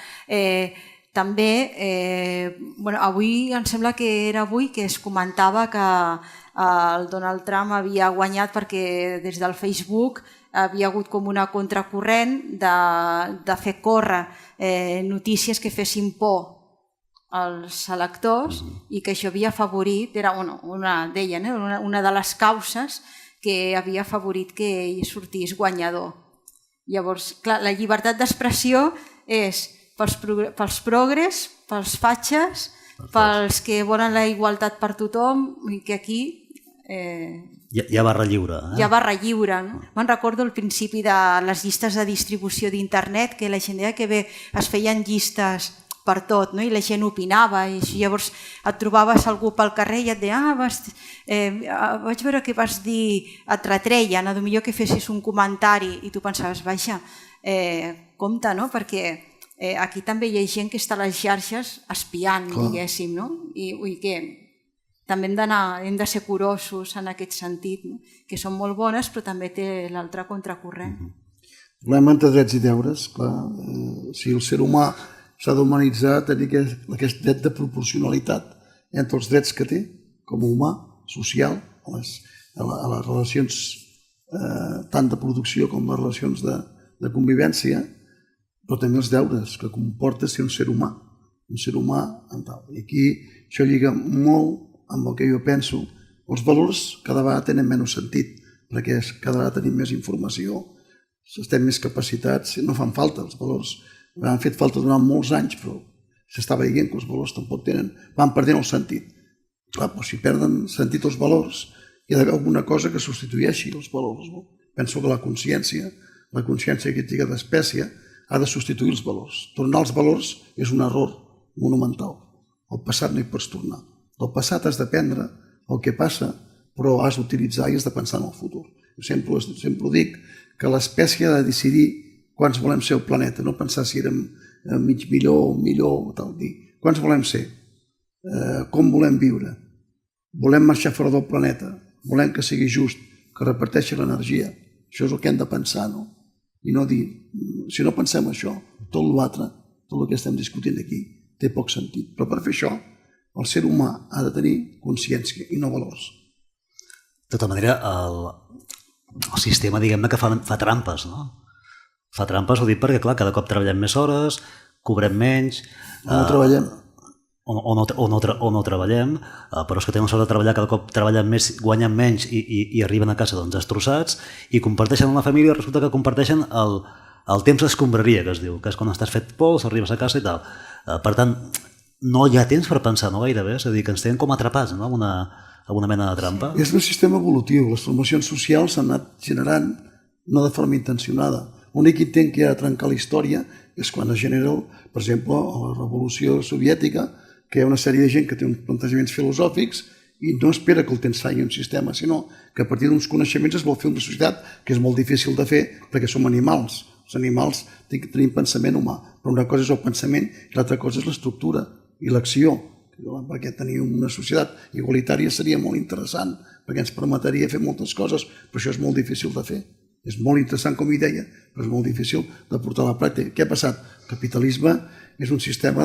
també, avui, em sembla que era avui que es comentava que el Donald Trump havia guanyat perquè des del Facebook havia hagut com una contracorrent de fer córrer notícies que fessin por als electors i que això havia afavorit, era deien, una de les causes que havia afavorit que ell sortís guanyador. Llavors, clar, la llibertat d'expressió és pels progres, pels fatxes, pels que volen la igualtat per tothom i que aquí... Hi ha barra lliure. Hi ha barra lliure. Me'n recordo al principi de les llistes de distribució d'internet que la gent deia que bé, es feien llistes per tot, i la gent opinava i llavors et trobaves algú pel carrer i et deia vaig veure que vas dir, et retreien, potser que fessis un comentari i tu pensaves, vaja, compte, perquè aquí també hi ha gent que està a les xarxes espiant, diguéssim, i que també hem de ser curosos en aquest sentit, que són molt bones però també té l'altre contracorrent. El problema entre drets i deures, clar, si el ser humà s'ha d'humanitzar, tenir aquest dret de proporcionalitat entre els drets que té com a humà, social, a les relacions tant de producció com les relacions de convivència, però també els deures que comporta ser un ser humà en tal. I aquí això lliga molt amb el que jo penso. Els valors cada vegada tenen menys sentit, perquè cada vegada tenim més informació, estem més capacitats, no fan falta els valors. Han fet falta durant molts anys, però s'està veient que els valors tampoc van perdent el sentit. Clar, però si perden sentit els valors, hi ha d'haver alguna cosa que substitueixi els valors. Penso que la consciència crítica d'espècie ha de substituir els valors. Tornar als valors és un error monumental. El passat no hi pots tornar. Del passat has d'aprendre el que passa, però has d'utilitzar i has de pensar en el futur. Jo sempre ho dic, que l'espècie ha de decidir quants volem ser al planeta, no pensar si érem mig milió o un milió o tal dir. Quants volem ser? Com volem viure? Volem marxar fora del planeta? Volem que sigui just, que reparteixi l'energia? Això és el que hem de pensar, no? I no dir, si no pensem això, tot l'altre, tot el que estem discutint aquí, té poc sentit. Però per fer això, el ser humà ha de tenir consciència i no valors. De tota manera, el sistema, diguem-ne, que fa trampes, no? Fa trampes, ho dic perquè, clar, cada cop treballem més hores, cobrem menys... O no treballem. O no treballem, però és que tenen sort de treballar, cada cop treballen més, guanyen menys i arriben a casa destrossats i comparteixen amb la família, resulta que comparteixen el temps d'escombraria, que es diu, que és quan estàs fet pols, arribes a casa i tal. Per tant, no hi ha temps per pensar, no gairebé, és a dir, que ens tenen com atrapats, no?, alguna mena de trampa. És un sistema evolutiu, les formacions socials s'han anat generant no de forma intencionada. L'únic intent que hi ha de trencar la història és quan es genera, per exemple, la revolució soviètica, que hi ha una sèrie de gent que té uns plantejaments filosòfics i no espera que el temps faci un sistema, sinó que a partir d'uns coneixements es vol fer una societat que és molt difícil de fer perquè som animals. Els animals tenim pensament humà, però una cosa és el pensament i l'altra cosa és l'estructura i l'acció, perquè tenir una societat igualitària seria molt interessant, perquè ens permetria fer moltes coses, però això és molt difícil de fer. És molt interessant, com hi deia, però és molt difícil de portar a la pràctica. Què ha passat? El capitalisme és un sistema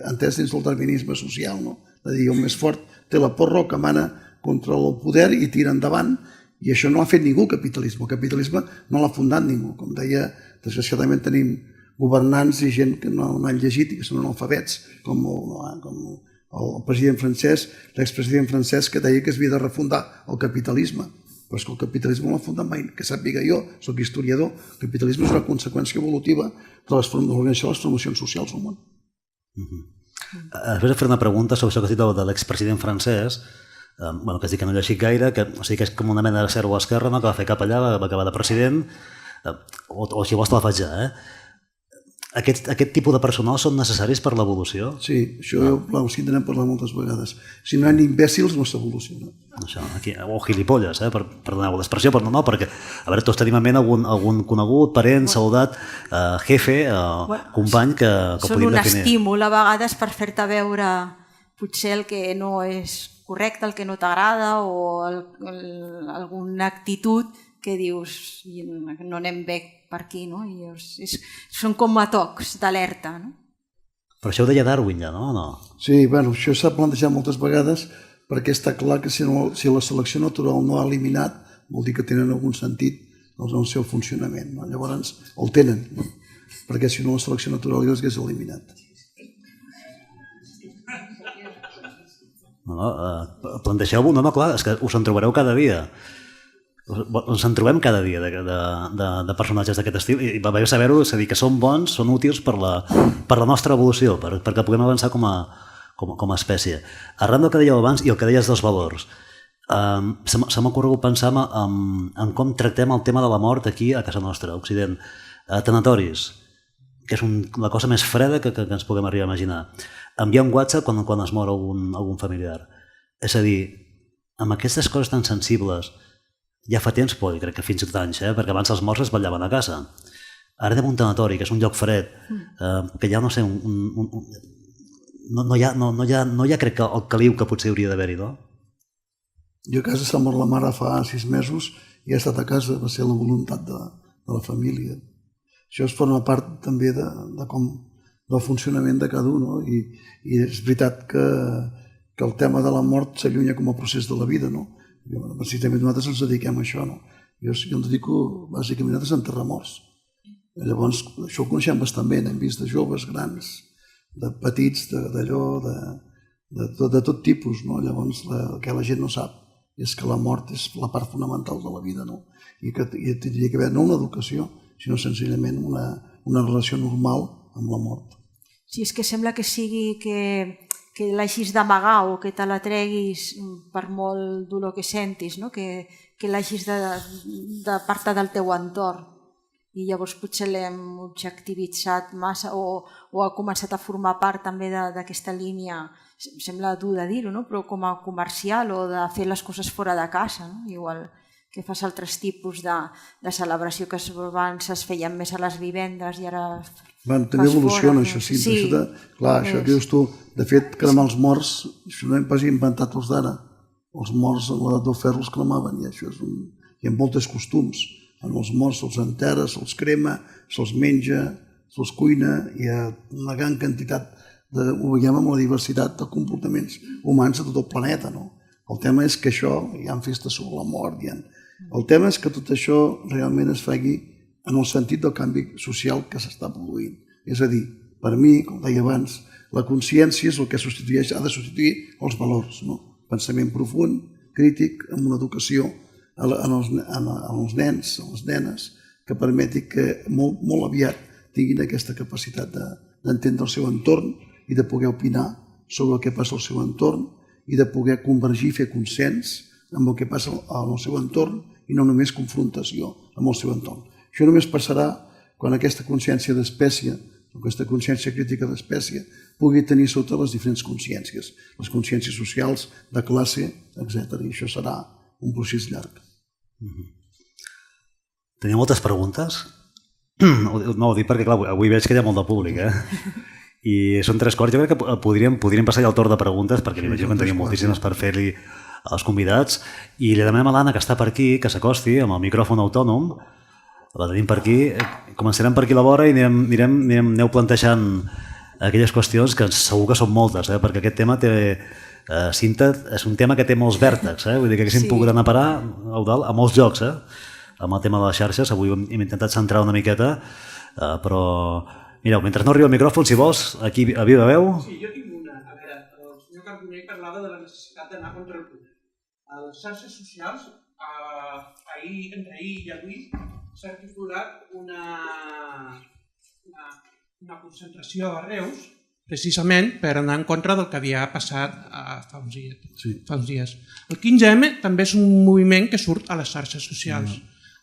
entès dins del darwinisme social, no? De dir, el més fort té la porra que mana contra el poder i tira endavant, i això no ha fet ningú, el capitalisme. El capitalisme no l'ha fundat ningú. Com deia, desgraciadament tenim governants i gent que no han llegit i que són analfabets, com el president francès, l'expresident francès, que deia que es havia de refundar el capitalisme. Però és que el capitalisme no l'ha fundat mai, que sàpiga jo, soc historiador. El capitalisme és una conseqüència evolutiva de l'organització de les formacions socials al món. Després de fer una pregunta sobre això que has dit de l'expresident francès, que es diu que no he llegit gaire, que és com una mena de zero a l'esquerra, que va fer cap allà, va acabar de president, o si vols te la faig ja, Aquest tipus de personal són necessaris per l'evolució? Sí, això sí n'hem parlat moltes vegades. Si no hi ha imbècils no s'evoluciona. O gilipolles, perdoneu l'expressió, però no, perquè a veure, tots tenim en ment algun conegut, parent, soldat, jefe, company que podríem definir. Són un estímul a vegades per fer-te veure potser el que no és correcte, el que no t'agrada o alguna actitud que dius no anem bé per aquí, no? Són com a tocs d'alerta, no? Però això ho deia Darwin ja, no? Sí, això s'ha plantejat moltes vegades perquè està clar que si la selecció natural no ha eliminat vol dir que tenen algun sentit en el seu funcionament, no? Llavors el tenen, perquè si no la selecció natural ja s'hagués eliminat. Plantegeu-vos, no, clar, és que us en trobareu cada dia. Ens en trobem cada dia de personatges d'aquest estil i va bé saber-ho, és a dir, que són bons, són útils per la nostra evolució, perquè puguem avançar com a espècie. Arran del que dèieu abans i el que deies dels valors, se m'ha ocorregut pensar en com tractem el tema de la mort aquí a casa nostra, a Occident. Tanatoris, que és la cosa més freda que ens puguem arribar a imaginar. Enviar un WhatsApp quan es mor algun familiar. És a dir, amb aquestes coses tan sensibles ja fa temps, crec que fins i tot anys, perquè abans els morts es vetllaven a casa. Ara anem a un tanatori, que és un lloc fred, que ja no sé, no hi ha crec que el caliu que potser hauria d'haver-hi, no? Jo a casa s'ha mort la mare fa 6 mesos i he estat a casa, va ser la voluntat de la família. Això es forma part també del funcionament de cada un, no? I és veritat que el tema de la mort s'allunya com a procés de la vida, no? Precisament nosaltres ens dediquem a això, no? Jo em dedico bàsicament a desenterrar morts. Llavors, això ho coneixem bastant bé, hem vist de joves, grans, de petits, d'allò, de tot tipus, no? Llavors, el que la gent no sap és que la mort és la part fonamental de la vida, no? I que tindria que haver no una educació, sinó senzillament una relació normal amb la mort. Sí, és que sembla que sigui que l'hagis d'amagar o que te la treguis per molt dolor que sentis, no? Que l'hagis d'apartar del teu entorn. I llavors potser l'hem objectivitzat massa o ha començat a formar part també d'aquesta línia, sembla dur de dir-ho, no? Però com a comercial o de fer les coses fora de casa, no? Igual que fas altres tipus de celebració que abans es feien més a les vivendes i ara també evoluciona això, sí. Clar, això que dius tu, de fet, cremar els morts, això no hem pas inventat els d'ara. Els morts en l'edat del ferro els cremaven i això hi ha molts costums. En els morts se'ls enterra, se'ls crema, se'ls menja, se'ls cuina, hi ha una gran quantitat, ho veiem amb la diversitat de comportaments humans a tot el planeta, no? El tema és que això, hi ha festes sobre la mort, el tema és que tot això realment es faci en el sentit del canvi social que s'està produint. És a dir, per mi, com deia abans, la consciència és el que ha de substituir els valors, no? Pensament profund, crític, amb una educació als nens, a les nenes, que permeti que molt aviat tinguin aquesta capacitat d'entendre el seu entorn i de poder opinar sobre el que passa al seu entorn i de poder convergir i fer consens amb el que passa al seu entorn i no només confrontació amb el seu entorn. Això només passarà quan aquesta consciència d'espècie, aquesta consciència crítica d'espècie, pugui tenir sota les diferents consciències, les consciències socials, de classe, etc. I això serà un procés llarg. Tenia moltes preguntes? No, ho dic perquè, clar, avui veig que hi ha molt de públic, I són 3 quarts. Jo crec que podríem passar ja al torn de preguntes, perquè m'imagino que en tenim moltíssimes per fer-li als convidats. I li demanem a l'Anna, que està per aquí, que s'acosti amb el micròfon autònom. La tenim per aquí. Començarem per aquí a la vora i aneu plantejant aquelles qüestions que segur que són moltes, perquè aquest tema té... Cinta és un tema que té molts vèrtexs, vull dir que haguéssim pogut anar a parar a molts llocs, amb el tema de les xarxes. Avui hem intentat centrar una miqueta, però mireu, mentre no arriba el micròfon, si vols, aquí a viva veu. Sí, jo tinc una. A veure, el senyor Carbonell parlava de la necessitat d'anar contra el poder. A les xarxes socials, entre ahir i avui, s'ha articulat una concentració a Reus precisament per anar en contra del que havia passat fa uns dies. El 15M també és un moviment que surt a les xarxes socials.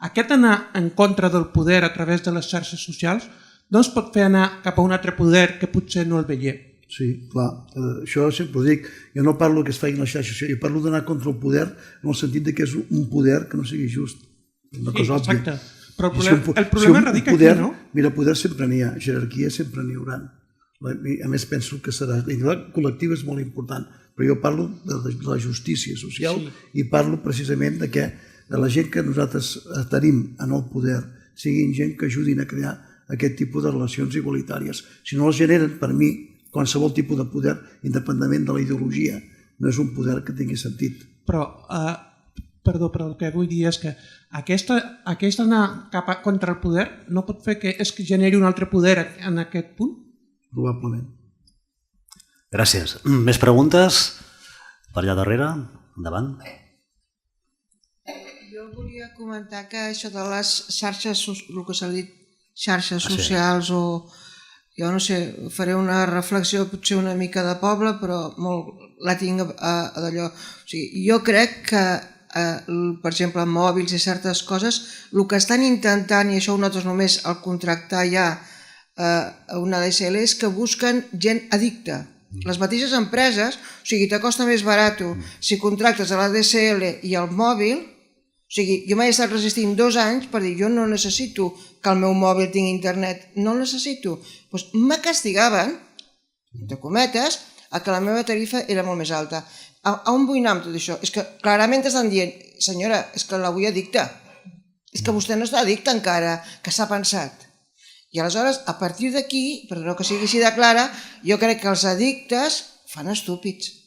Aquest anar en contra del poder a través de les xarxes socials no ens pot fer anar cap a un altre poder que potser no el veiem. Sí, clar, això sempre ho dic. Jo no parlo que es faci la xarxa social, jo parlo d'anar contra el poder en el sentit que és un poder que no sigui just. Una cosa òbvia. Exacte. Però el problema radica aquí, no? Mira, poder sempre n'hi ha, jerarquia sempre n'hi haurà. A més, penso que serà... El col·lectiu és molt important, però jo parlo de la justícia social i parlo precisament de que la gent que nosaltres tenim en el poder siguin gent que ajudin a crear aquest tipus de relacions igualitàries. Si no els generen, per mi, qualsevol tipus de poder, independentment de la ideologia, no és un poder que tingui sentit. Però el que vull dir és que aquest anar contra el poder no pot fer que es generi un altre poder en aquest punt? Probablement. Gràcies. Més preguntes? Per allà darrere? Endavant. Jo volia comentar que això de les xarxes, el que s'ha dit, xarxes socials o... Jo no sé, faré una reflexió potser una mica de poble, però la tinc d'allò. O sigui, jo crec que, per exemple, amb mòbils i certes coses, el que estan intentant, i això ho notes només al contractar ja una ADSL, és que busquen gent addicta. Les mateixes empreses, o sigui, te costa més barat si contractes a l'ADSL i el mòbil. O sigui, jo m'he estat resistint 2 anys per dir jo no necessito que el meu mòbil tingui internet, no el necessito. Doncs me castigaven, entre cometes, a que la meva tarifa era molt més alta. On vull anar amb tot això? És que clarament estan dient, senyora, és que la vull addicta. És que vostè no està addicta encara, que s'ha pensat. I aleshores, a partir d'aquí, perdó que sigui així de clara, jo crec que els addictes fan estúpids.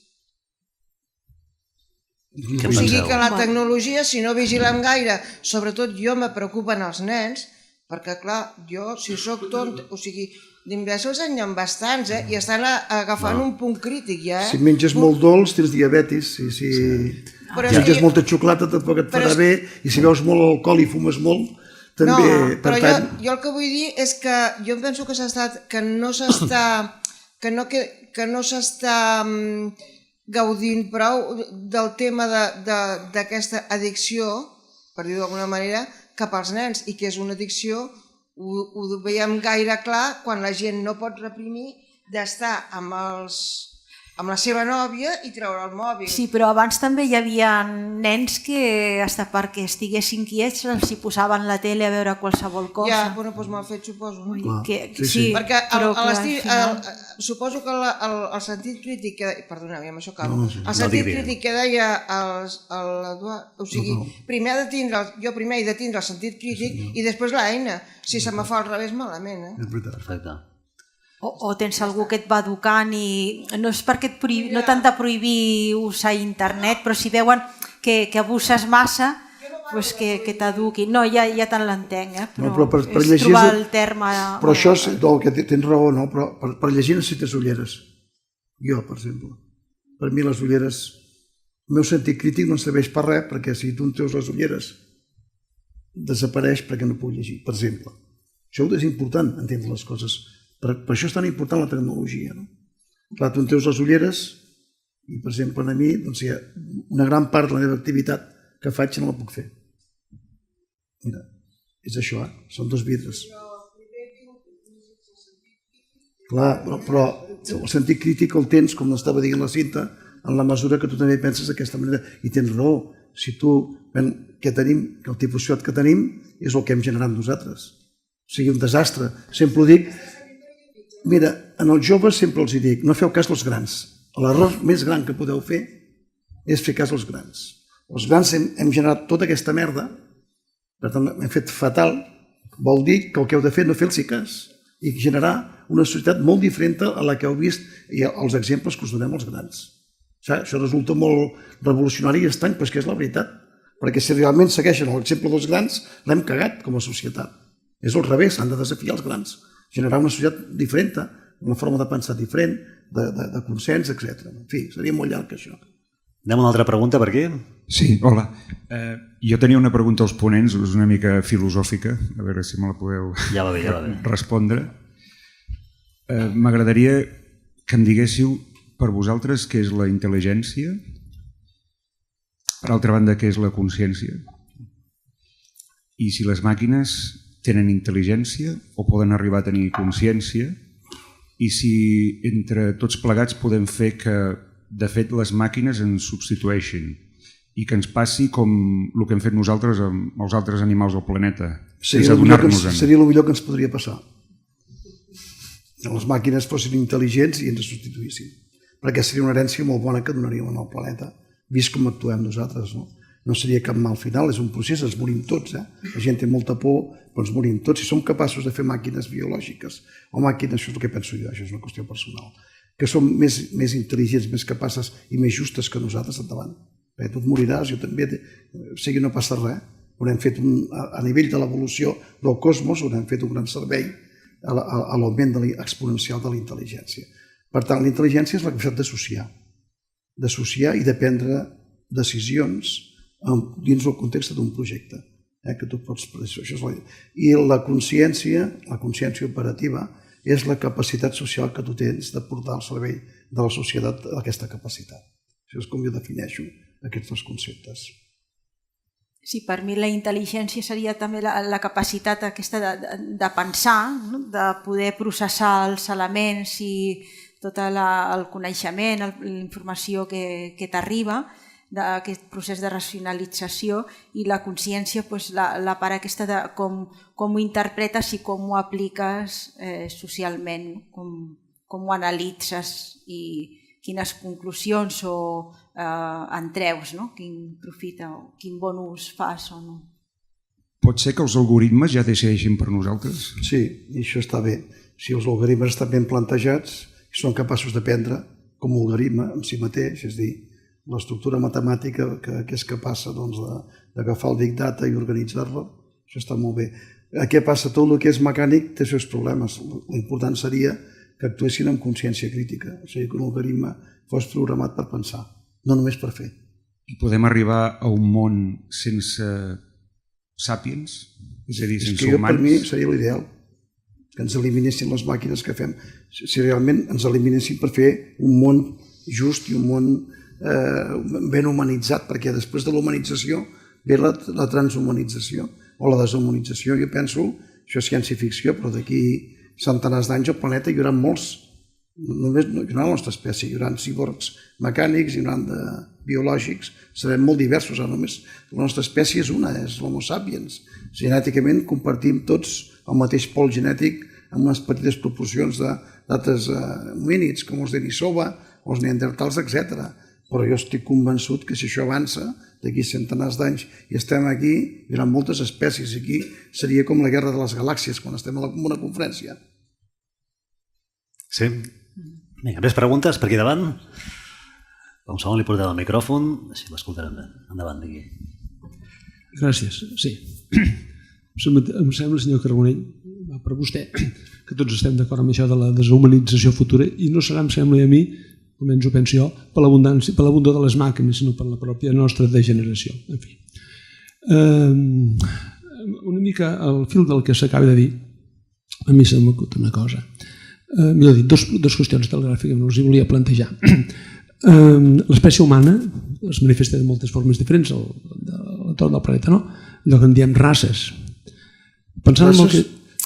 O sigui que la tecnologia, si no vigilem gaire, sobretot jo me preocupen els nens, perquè clar, jo si soc tonta, o sigui, d'imbècils en hi ha bastants, i estan agafant un punt crític ja. Si menges molt dolç tens diabetis, si menges molta xocolata tampoc et farà bé, i si beus molt alcohol i fumes molt, també... No, però jo el que vull dir és que jo penso que no s'està gaudint prou del tema d'aquesta addicció, per dir-ho d'alguna manera, cap als nens, i que és una addicció, ho veiem gaire clar quan la gent no pot reprimir d'estar amb la seva nòvia i treure el mòbil. Sí, però abans també hi havia nens que, hasta perquè estiguessin quiets, els hi posaven la tele a veure qualsevol cosa. Ja, bueno, doncs mal fet, suposo. Sí, perquè suposo que el sentit crític, perdoneu, amb això acabo, el sentit crític que deia l'Eduard, o sigui, primer he de tindre el sentit crític i després l'eina, si se me fa al revés malament. Perfecte. O tens algú que et va educant i no és perquè no t'han de prohibir usar internet, però si veuen que abuses massa, doncs que t'eduquin. No, ja te l'entenc, però és trobar el terme... Però això, tens raó, no? Però per llegir necessites ulleres. Jo, per exemple. Per mi les ulleres... El meu sentit crític no serveix per res, perquè si tu em treus les ulleres desapareix perquè no puc llegir, per exemple. Això és important, entendre les coses. Per això és tan important la tecnologia. Clar, tu em treus les ulleres i, per exemple, a mi, una gran part de la meva activitat que faig no la puc fer. Mira, és això, són 2 vidres. Clar, però el sentit crític el tens, com estava dient la Cinta, en la mesura que tu també penses d'aquesta manera. I tens raó. Si tu, que el tipus de societat que tenim és el que hem generat nosaltres. O sigui, un desastre. Sempre ho dic. Mira, en els joves sempre els dic, no feu cas dels grans. L'error més gran que podeu fer és fer cas dels grans. Els grans hem generat tota aquesta merda, per tant, hem fet fatal, vol dir que el que heu de fer no fer-los cas i generar una societat molt diferent a la que heu vist i els exemples que us donem als grans. Això resulta molt revolucionari i estrany, però és que és la veritat. Perquè si realment segueixen l'exemple dels grans, l'hem cagat com a societat. És al revés, han de desafiar els grans. Generar una societat diferent, una forma de pensar diferent, de consens, etc. En fi, seria molt llarg això. Anem a una altra pregunta per aquí? Sí, hola. Jo tenia una pregunta als ponents, és una mica filosòfica, a veure si me la podeu respondre. M'agradaria que em diguéssiu per vosaltres què és la intel·ligència, per altra banda què és la consciència, i si les màquines tenen intel·ligència o poden arribar a tenir consciència, i si entre tots plegats podem fer que de fet les màquines ens substitueixin i que ens passi com el que hem fet nosaltres amb els altres animals del planeta, sense adonar-nos-en. Seria el millor que ens podria passar. Que les màquines fossin intel·ligents i ens substituïssin. Perquè seria una herència molt bona que donaríem al planeta, vist com actuem nosaltres. No seria cap mal final, és un procés, ens morim tots. La gent té molta por, però ens morim tots. Si som capaços de fer màquines biològiques, o màquines, això és el que penso jo, això és una qüestió personal, que som més intel·ligents, més capaces i més justes que nosaltres, endavant. Perquè tu et moriràs, jo també, o sigui, no passa res. Haurem fet, a nivell de l'evolució del cosmos, haurem fet un gran servei a l'augment exponencial de la intel·ligència. Per tant, la intel·ligència és la capacitat d'associar i de prendre decisions dins el context d'un projecte. Que tu pots... I la consciència operativa, és la capacitat social que tu tens de portar al servei de la societat aquesta capacitat. Això és com jo defineixo aquests dos conceptes. Sí, per mi la intel·ligència seria també la capacitat aquesta de pensar, de poder processar els elements i tot el coneixement, la informació que t'arriba, d'aquest procés de racionalització, i la consciència, la part aquesta de com ho interpretes i com ho apliques socialment, com ho analitzes i quines conclusions en treus, quin profit o quin bon ús fas o no. Pot ser que els algoritmes ja decideixin per nosaltres? Sí, i això està bé. Si els algoritmes estan ben plantejats i són capaços d'aprendre com a algoritme en si mateix, és a dir, l'estructura matemàtica que és capaç d'agafar el big data i organitzar-lo, això està molt bé. Què passa? Tot el que és mecànic té els seus problemes. L'important seria que actuessin amb consciència crítica, o sigui, que un algoritme fos programat per pensar, no només per fer. I podem arribar a un món sense sàpiens? És a dir, sense humans? Per mi seria l'ideal, que ens eliminessin les màquines que fem. Si realment ens eliminessin per fer un món just i un món ben humanitzat, perquè després de l'humanització ve la transhumanització o la deshumanització. Jo penso, això és ciència-ficció, però d'aquí centenars d'anys al planeta hi haurà molts, només no hi haurà la nostra espècie, hi haurà ciborgs mecànics, hi haurà biològics, serem molt diversos, només la nostra espècie és una, és l'Homo sapiens. Genèticament compartim tots el mateix pol genètic amb unes petites proporcions d'altres homínids, com els Denisova, els neandertals, etc. Però jo estic convençut que si això avança, d'aquí centenars d'anys, i estem aquí, hi haurà moltes espècies. Aquí seria com la guerra de les galàxies, quan estem en una conferència. Sí. Vinga, més preguntes per aquí davant? Un segon li portaré el micròfon, així l'escoltarem bé. Endavant, digui. Gràcies, sí. Em sembla, senyor Carbonell, per vostè, que tots estem d'acord amb això de la deshumanització futura, i no serà, em sembla a mi, almenys ho penso jo, per l'abundor de les màquines, sinó per la pròpia nostra degeneració. En fi. Una mica al fil del que s'acaba de dir, a mi se m'acut una cosa. Millor dit, dues qüestions telegràfiques que us volia plantejar. L'espècie humana es manifesta de moltes formes diferents a l'entorn del planeta, no? Allò que en diem races.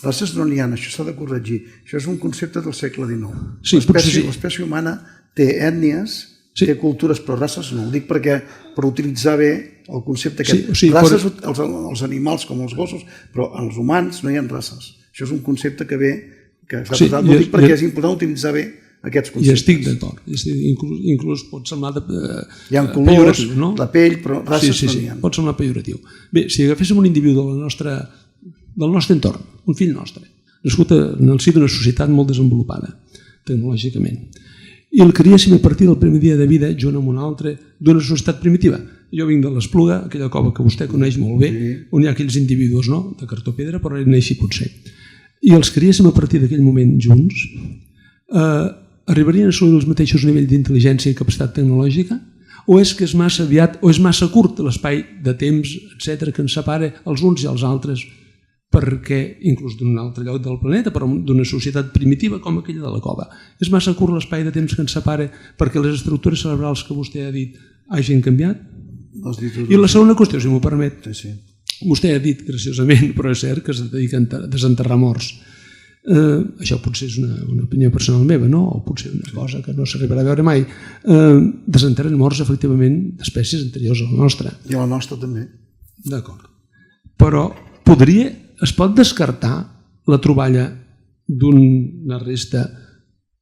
Races no n'hi ha, això s'ha de corregir. Això és un concepte del segle XIX. L'espècie humana té ètnies, té cultures, però races no. Ho dic perquè per utilitzar bé el concepte aquest. Races, els animals com els gossos, però els humans no hi ha races. Això és un concepte que ve, que s'ha posat, ho dic perquè és important utilitzar bé aquests conceptes. I estic d'acord. Inclús pot semblar hi ha colors, la pell, però races no n'hi ha. Pot semblar pejoratiu. Bé, si agaféssim un individu del nostre entorn, un fill nostre, nascut en el si d'una societat molt desenvolupada tecnològicament, i el criéssim a partir del primer dia de vida junt amb un altre d'una societat primitiva. Jo vinc de l'Espluga, aquella cova que vostè coneix molt bé, on hi ha aquells individus de cartó-pedra, però eren així potser. I els criéssim a partir d'aquell moment junts, arribarien a assolir els mateixos nivells d'intel·ligència i capacitat tecnològica? O és que és massa aviat, o és massa curt l'espai de temps, etc., que ens separa els uns i els altres perquè, inclús d'un altre lloc del planeta, però d'una societat primitiva com aquella de la cova. És massa curt l'espai de temps que ens separa perquè les estructures cerebrals que vostè ha dit hagin canviat? I la segona qüestió, si m'ho permet, vostè ha dit graciosament, però és cert, que es dediquen a desenterrar morts. Això potser és una opinió personal meva, no? O potser una cosa que no s'arribarà a veure mai. Desenterren morts, efectivament, d'espècies anteriors a la nostra. I a la nostra també. D'acord. Però es pot descartar la troballa d'una resta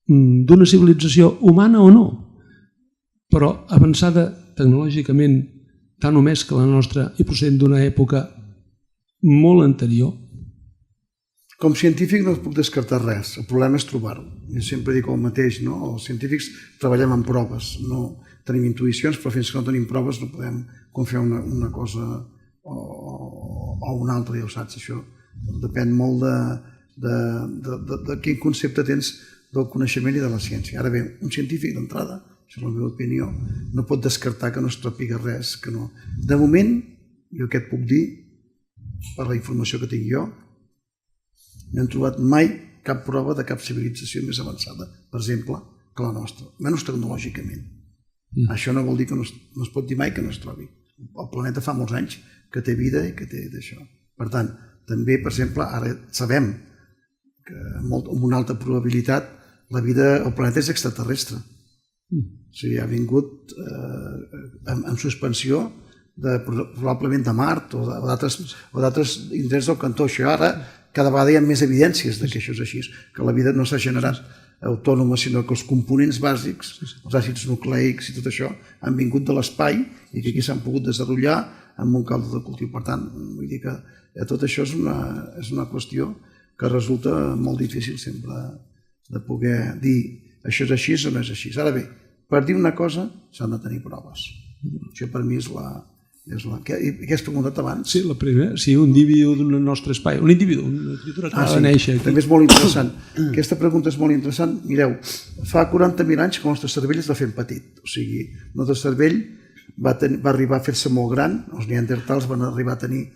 d'una civilització humana o no, però avançada tecnològicament tant o més que la nostra i procedent d'una època molt anterior? Com científic no puc descartar res, el problema és trobar-ho. Jo sempre dic el mateix, no? Els científics treballem en proves, no tenim intuïcions, però fins que no tenim proves no podem confiar una cosa o una altra, ja ho saps, això depèn molt de quin concepte tens del coneixement i de la ciència. Ara bé, un científic d'entrada, això és la meva opinió, no pot descartar que no es tropiga res, que no. De moment, jo què et puc dir, per la informació que tinc jo, no hem trobat mai cap prova de cap civilització més avançada, per exemple, que la nostra, menys tecnològicament. Això no vol dir que no es pot dir mai que no es trobi. El planeta fa molts anys que té vida i que té d'això. Per tant, també, per exemple, ara sabem que amb una alta probabilitat la vida al planeta és extraterrestre. O sigui, ha vingut en suspensió probablement de Mart o d'altres indrets del cantó. Això ara cada vegada hi ha més evidències que això és així, que la vida no s'ha generat autònoma, sinó que els components bàsics, els àcids nucleics i tot això, han vingut de l'espai i que aquí s'han pogut desenvolupar amb un caldo de cultiu. Per tant, vull dir que tot això és una qüestió que resulta molt difícil sempre de poder dir això és així o no és així. Ara bé, per dir una cosa s'han de tenir proves. Això per mi és la... Què has preguntat abans? Sí, la primera. Si un individu d'un nostre espai, un individu, una criatura que va néixer aquí. També és molt interessant. Aquesta pregunta és molt interessant. Mireu, fa 40.000 anys que el nostre cervell es va fent petit. O sigui, el nostre cervell va arribar a fer-se molt gran, els neandertals van arribar a tenir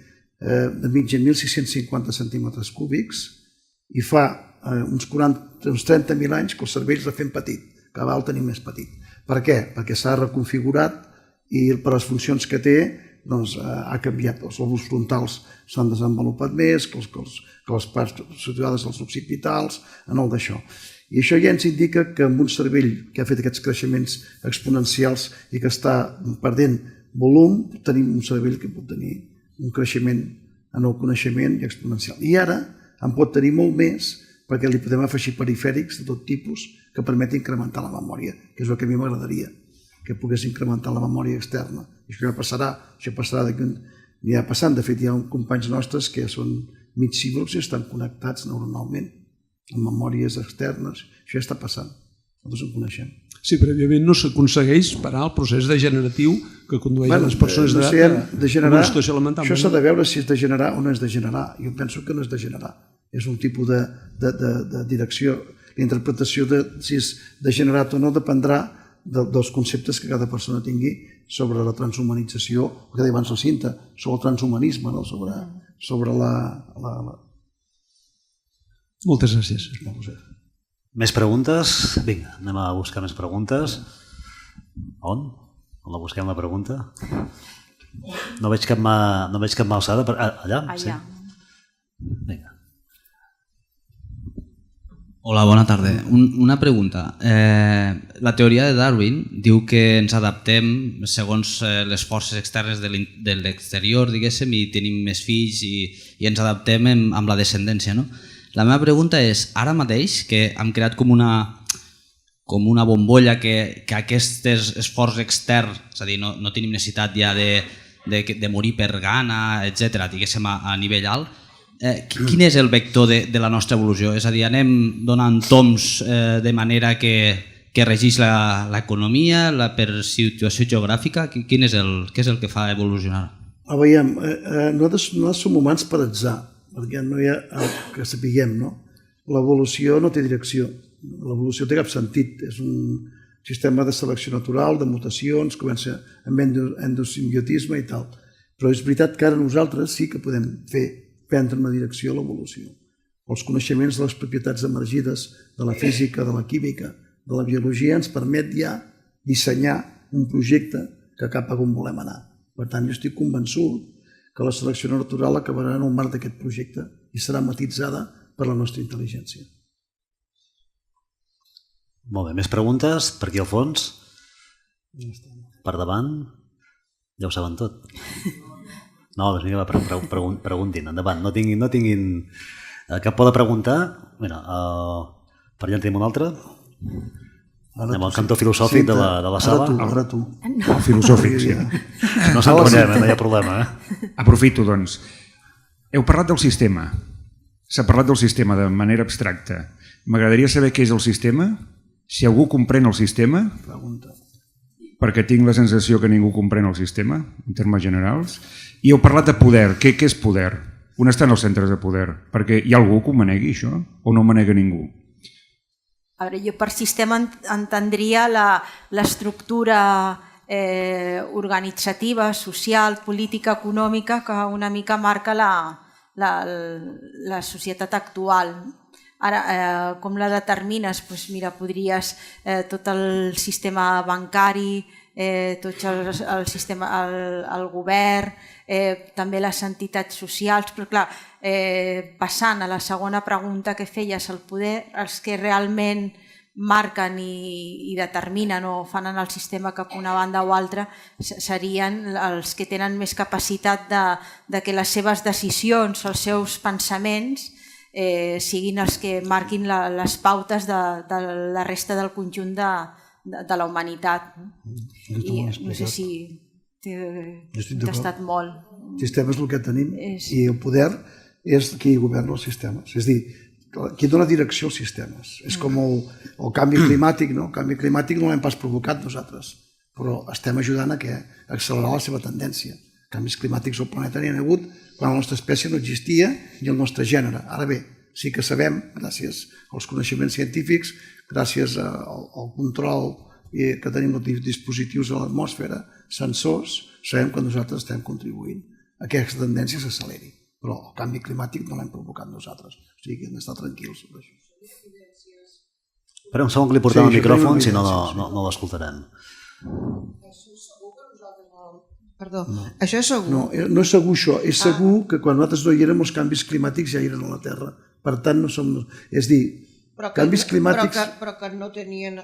de mitja 1.650 centímetres cúbics i fa uns 30.000 anys que el cervell es va fent petit, cada vegada el tenim més petit. Per què? Perquè s'ha reconfigurat i per les funcions que té ha canviat. Els lòbuls frontals s'han desenvolupat més que les parts situades als occipitals, en el d'això. I això ja ens indica que amb un cervell que ha fet aquests creixements exponencials i que està perdent volum, tenim un cervell que pot tenir un creixement en el coneixement i exponencial. I ara en pot tenir molt més perquè li podem afegir perifèrics de tot tipus que permetin incrementar la memòria, que és el que a mi m'agradaria, que pogués incrementar la memòria externa. Això ja passarà d'aquí ja passant. De fet, hi ha companys nostres que són mig cíborgs i estan connectats neuronalment amb memòries externes. Això ja està passant. Nosaltres ho coneixem. Sí, però evidentment no s'aconsegueix parar el procés degeneratiu que condueix a les persones d'edat a una situació lamentable. Això s'ha de veure si és degenerar o no és degenerar. Jo penso que no és degenerar. És un tipus de direcció. La interpretació de si és degenerat o no dependrà dels conceptes que cada persona tingui sobre la transhumanització, el que deia abans la Cinta, sobre el transhumanisme, sobre la... Moltes gràcies. Més preguntes? Vinga, anem a buscar més preguntes. On? On la busquem, la pregunta? No veig cap mà alçada. Allà? Allà. Vinga. Hola, bona tarda. Una pregunta. La teoria de Darwin diu que ens adaptem segons les forces externes de l'exterior, diguéssim, i tenim més fills i ens adaptem amb la descendència, no? La meva pregunta és, ara mateix, que hem creat com una bombolla que aquest esforç extern, és a dir, no tenim necessitat ja de morir per gana, etc., diguéssim, a nivell alt, quin és el vector de la nostra evolució? És a dir, anem donant toms de manera que regeix l'economia, per situació geogràfica? Què és el que fa evolucionar? Veiem, nosaltres som humans per atzar, perquè no hi ha el que sapiguem, no? L'evolució no té direcció, l'evolució té cap sentit, és un sistema de selecció natural, de mutacions, comença amb endosimbiotisme i tal. Però és veritat que ara nosaltres sí que podem fer prendre una direcció a l'evolució. Els coneixements de les propietats emergides de la física, de la química, de la biologia ens permet ja dissenyar un projecte que cap a on volem anar. Per tant, jo estic convençut que la selecció natural acabarà en el marc d'aquest projecte i serà matitzada per la nostra intel·ligència. Molt bé, més preguntes per aquí al fons? Per davant? Ja ho saben tot. No, doncs vinga, preguntin, endavant. No tinguin cap por de preguntar. Mira, per allà en tenim un altre. Anem al cantó filosòfic de la sala. Ara tu. El filosòfic, sí. No s'enrotllem, no hi ha problema. Aprofito, doncs. Heu parlat del sistema. S'ha parlat del sistema de manera abstracta. M'agradaria saber què és el sistema, si algú comprèn el sistema, perquè tinc la sensació que ningú comprèn el sistema, en termes generals, i heu parlat de poder. Què és poder? On estan els centres de poder? Perquè hi ha algú que ho manegui, això? O no ho manega ningú? A veure, jo per sistema entendria l'estructura organitzativa, social, política, econòmica que una mica marca la societat actual. Ara, com la determines? Doncs mira, podries tot el sistema bancari, tot el sistema, el govern, també les entitats socials, però clar, passant a la segona pregunta que feies, el poder, els que realment marquen i determinen o fan en el sistema cap una banda o altra serien els que tenen més capacitat de que les seves decisions, els seus pensaments siguin els que marquin les pautes de la resta del conjunt de la humanitat. I no sé si t'he contestat molt. El sistema és el que tenim i el poder és qui governa els sistemes. És a dir, qui dona direcció als sistemes. És com el canvi climàtic, no? El canvi climàtic no l'hem pas provocat nosaltres, però estem ajudant a accelerar la seva tendència. Canvis climàtics al planeta n'hi ha hagut quan la nostra espècie no existia ni el nostre gènere. Ara bé, sí que sabem, gràcies als coneixements científics, gràcies al control que tenim els dispositius a l'atmosfera, sensors, sabem que nosaltres estem contribuint a que aquesta tendència s'acceleri. Però el canvi climàtic no l'hem provocat nosaltres. O sigui que hem d'estar tranquils sobre això. Espera un segon que li portem el micròfon, si no l'escoltarem. Perdó, això és segur? No és segur això, és segur que quan nosaltres no hi érem els canvis climàtics ja eren a la Terra. Per tant, no som... És dir, canvis climàtics... Però que no tenien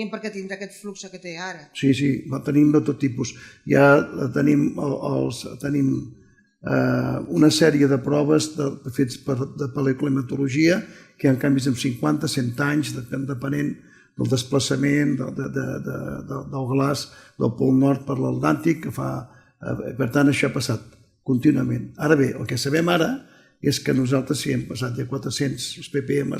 per què tindre aquest flux que té ara. Sí, tenim de tot tipus. Ja tenim una sèrie de proves fets de paleoclimatologia que hi ha canvis en 50, 100 anys, depenent del desplaçament del glaç del Pol Nord per l'Atlàntic, per tant això ha passat contínuament. Ara bé, el que sabem ara és que nosaltres si hem passat ja 400 ppm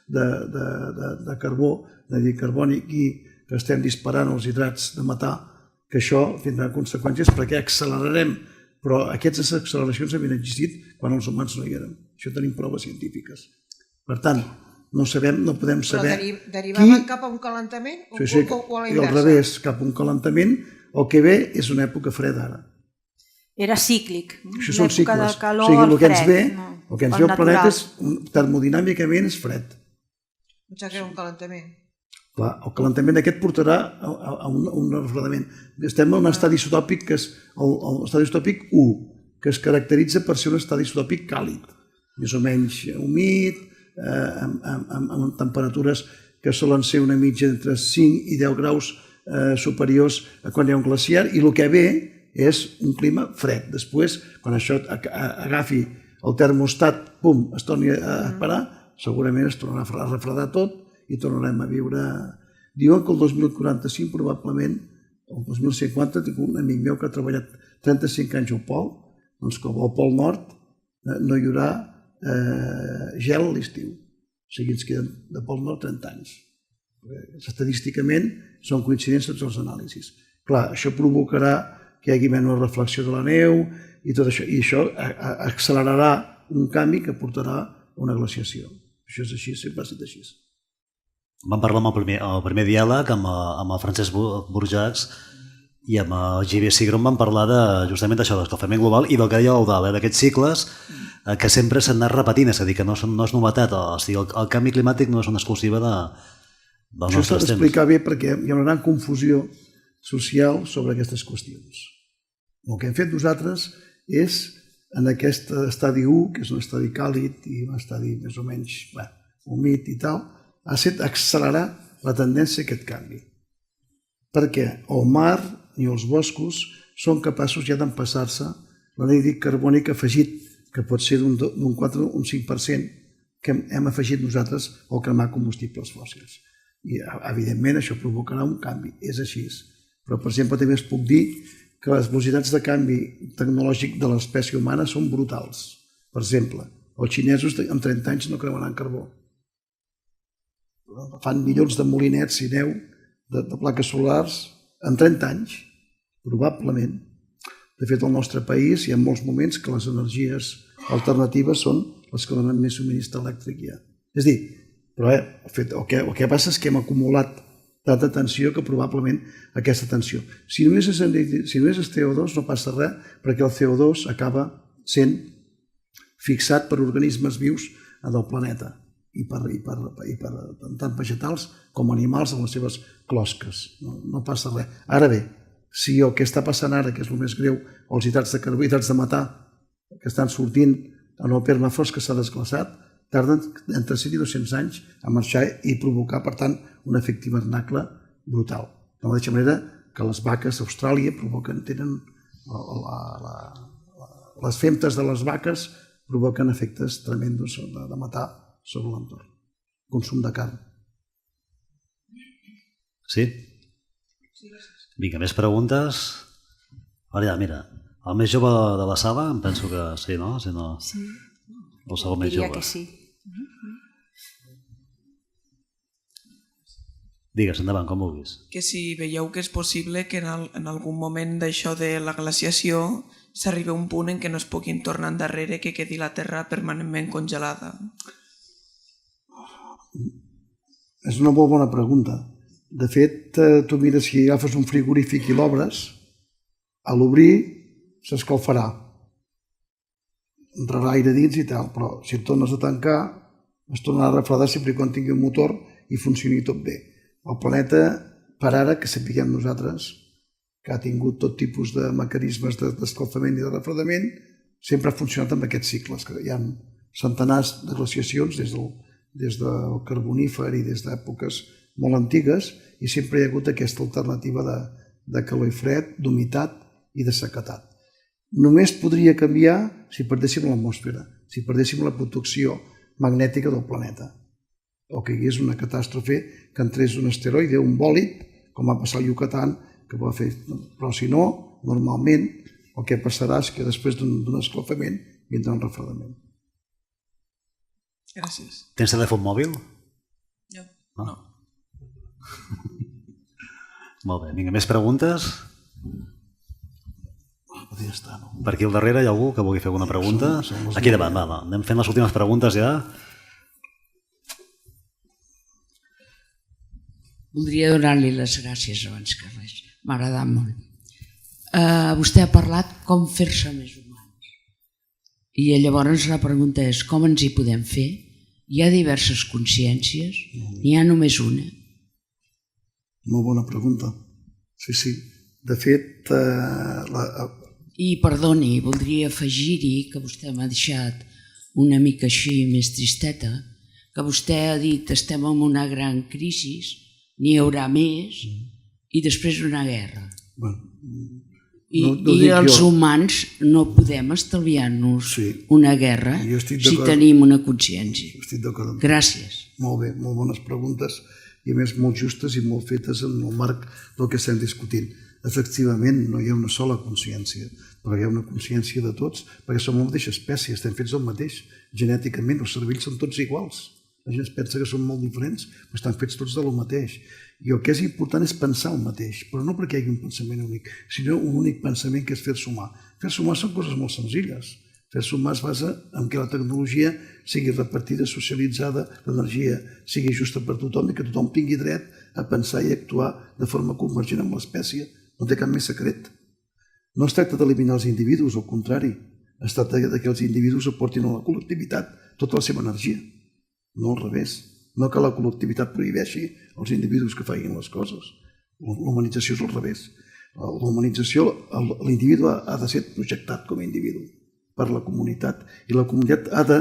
de carbó, de llit carbònic, i que estem disparant els hidrats de metà, que això tindrà conseqüències perquè accelerarem, però aquestes acceleracions havien existit quan els humans no hi érem. Això tenim proves científiques. Per tant, no podem saber... Però derivaven cap a un calentament o a la inversa? I al revés, cap a un calentament, el que ve és una època freda ara. Era cíclic. Això són cicles. L'època de calor al fred. El que ens ve al planeta termodinàmicament és fred. Pensava que era un calentament. Clar, el calentament aquest portarà a un refredament. Estem en un estadi isotòpic que és l'estadi isotòpic 1, que es caracteritza per ser un estadi isotòpic càlid, més o menys humit, amb temperatures que solen ser una mitja entre 5 i 10 graus superiors a quan hi ha un glaciar, i el que ve és un clima fred. Després, quan això agafi el termostat, pum, es torni a parar, segurament es tornarà a refredar tot i tornarem a viure... Diuen que el 2045, probablement, el 2050, tinc un amic meu que ha treballat 35 anys al pol, doncs que al Pol Nord no hi haurà gel a l'estiu. O sigui, ens queden de Pol Nord 30 anys. Estadísticament són coincidents tots els anàlisis. Clar, això provocarà que hi hagi menys reflexió de la neu i tot això, i això accelerarà un canvi que portarà a una glaciació. Això és així, sempre ha estat així. Vam parlar amb el primer diàleg amb el Francesc Burjacs i amb el Xavier Sigron vam parlar justament d'això, d'escalfament global i del que deia l'Eudal, d'aquests cicles que sempre s'han anat repetint, és a dir, que no és novetat, o sigui, el canvi climàtic no és una exclusiva dels nostres temps. Això s'ha d'explicar bé perquè hi ha una gran confusió social sobre aquestes qüestions. El que hem fet nosaltres és, en aquest estadi 1, que és un estadi càlid i un estadi més o menys humit i tal, ha estat accelerar la tendència a aquest canvi. Perquè el mar i els boscos són capaços ja d'empassar-se l'anhídrid carbònic afegit, que pot ser d'un 4 o un 5%, que hem afegit nosaltres al cremar combustibles fòssils. I, evidentment, això provocarà un canvi, és així. Però, per exemple, també es puc dir que les velocitats de canvi tecnològic de l'espècie humana són brutals. Per exemple, els xinesos en 30 anys no cremaran carbó. Fan milions de molinets i neu de plaques solars en 30 anys, probablement. De fet, al nostre país hi ha molts moments que les energies alternatives són les que donen més subministre elèctric ja. És a dir, però el que passa és que hem acumulat tanta tensió que probablement aquesta tensió. Si només és CO2 no passa res, perquè el CO2 acaba sent fixat per organismes vius del planeta i per tant vegetals com animals en les seves closques. No passa res. Ara bé, si el que està passant ara, que és el més greu, els hidrats de carbó, hidrats de metà, que estan sortint en el permafrost que s'ha desglaçat, tarden entre 100 i 200 anys a marxar i provocar, per tant, un efecte hivernacle brutal. De la mateixa manera que les vaques a Austràlia tenen les femtes de les vaques provoquen efectes tremendos de matar sobre l'entorn. Consum de carn. Sí? Vinga, més preguntes? Ara ja, mira, el més jove de la sala, em penso que sí, no? Si no... Sí. El segon més jove. Diria que sí. Digues, endavant, com vulguis. Que si veieu que és possible que en algun moment d'això de la glaciació s'arribi a un punt en què no es puguin tornar endarrere, que quedi la Terra permanentment congelada. És una molt bona pregunta. De fet, tu mires, si agafes un frigorífic i l'obres, a l'obrir s'escalfarà. Entrarà aire dins i tal, però si et tornes a tancar, es tornarà a refredar sempre quan tingui un motor i funcioni tot bé. El planeta, per ara, que sapiguem nosaltres, que ha tingut tot tipus de mecanismes d'escalfament i de refredament, sempre ha funcionat amb aquests cicles, que hi ha centenars de glaciacions des del Carbonífer i des d'èpoques molt antigues, i sempre hi ha hagut aquesta alternativa de calor i fred, d'humitat i de sequedat. Només podria canviar si perdéssim l'atmosfera, si perdéssim la protecció magnètica del planeta, o que hi hagués una catàstrofe que entrés un asteroide, un bòlid, com va passar al Yucatán, que va fer... Però si no, normalment, el que passarà és que després d'un escalfament vindrà un refredament. Gràcies. Tens telèfon mòbil? No. Molt bé, vinga, més preguntes? Podria estar, no? Per aquí al darrere hi ha algú que vulgui fer alguna pregunta? Aquí davant, va, anem fent les últimes preguntes ja. Voldria donar-li les gràcies abans que res. M'ha agradat molt. Vostè ha parlat com fer-se més humans. I llavors la pregunta és com ens hi podem fer? Hi ha diverses consciències? N'hi ha només una? Molt bona pregunta. Sí. De fet... I perdoni, voldria afegir-hi que vostè m'ha deixat una mica així més tristeta, que vostè ha dit estem en una gran crisi, n'hi haurà més, i després una guerra. I els humans no podem estalviar-nos una guerra si tenim una consciència. Estic d'acord. Gràcies. Molt bé, molt bones preguntes i a més molt justes i molt fetes en el marc del que estem discutint. Efectivament, no hi ha una sola consciència, però hi ha una consciència de tots, perquè som la mateixa espècie, estem fets el mateix. Genèticament, els cervells són tots iguals. La gent es pensa que són molt diferents, però estan fets tots del mateix. I el que és important és pensar el mateix, però no perquè hi hagi un pensament únic, sinó un únic pensament que és fer-se humà. Fer-se humà són coses molt senzilles. Fer-se humà es basa en que la tecnologia sigui repartida, socialitzada, l'energia sigui justa per tothom i que tothom tingui dret a pensar i actuar de forma convergent amb l'espècie no té cap més secret. No es tracta d'eliminar els individus, al contrari, es tracta que els individus aportin a la col·lectivitat tota la seva energia, no al revés. No que la col·lectivitat prohibeixi als individus que facin les coses. L'humanització és al revés. L'humanització, l'individu ha de ser projectat com a individu per la comunitat i la comunitat ha de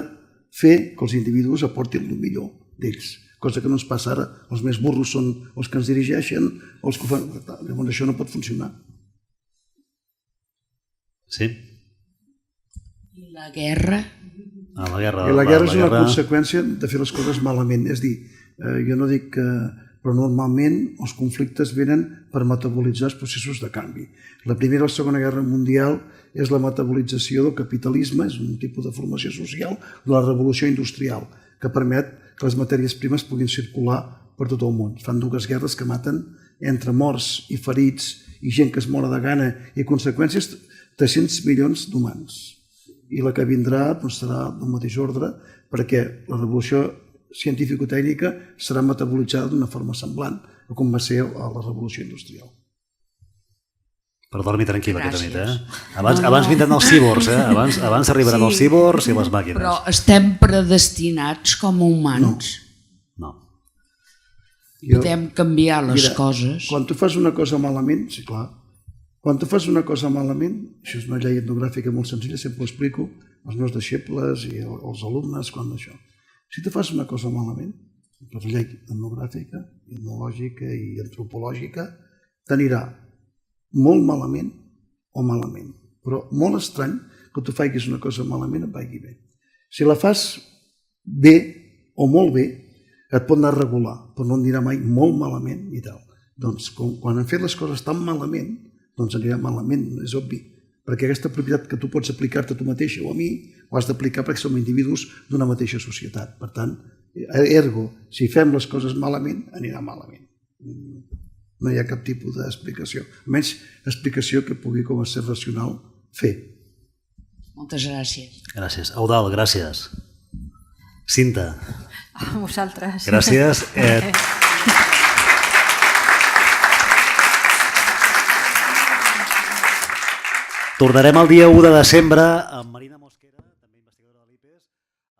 fer que els individus aportin el millor d'ells, cosa que no ens passa ara. Els més burros són els que ens dirigeixen, els que ho fan. Llavors això no pot funcionar. Sí? I la guerra? La guerra és una conseqüència de fer les coses malament. És dir, jo no dic que... però normalment els conflictes venen per metabolitzar els processos de canvi. La Primera i la Segona Guerra Mundial és la metabolització del capitalisme, és un tipus de formació social de la revolució industrial, que permet que les matèries primes puguin circular per tot el món. Fan dues guerres que maten entre morts i ferits i gent que es mora de gana i conseqüències 300 milions d'humans. I la que vindrà serà del mateix ordre perquè la revolució científico-tècnica serà metabolitzada d'una forma semblant a com va ser a la revolució industrial. Per dormir tranquil aquesta nit, Abans vindran els cíbors, Abans arribaran els cíbors i les màquines. Però estem predestinats com a humans. No. Podem canviar les coses. Quan tu fas una cosa malament, sí, clar, quan tu fas una cosa malament, això és una llei etnogràfica molt senzilla, sempre ho explico als meus deixebles i als alumnes, quan això. Si tu fas una cosa malament, per llei etnogràfica, etnològica i antropològica, t'anirà molt malament o malament. Però molt estrany que tu facis una cosa malament et vagi bé. Si la fas bé o molt bé, et pot anar a regular, però no anirà mai molt malament i tal. Doncs quan han fet les coses tan malament, doncs anirà malament, és obvi. Perquè aquesta propietat que tu pots aplicar-te a tu mateix o a mi, ho has d'aplicar perquè som individus d'una mateixa societat. Per tant, ergo, si fem les coses malament, anirà malament. No hi ha cap tipus d'explicació. Almenys explicació que pugui, com a ser racional, fer. Moltes gràcies. Gràcies. Eudald, gràcies. Cinta. A vosaltres. Gràcies. Tornarem el dia 1 de desembre amb Marina Mosquera, també investigadora de l'IPES,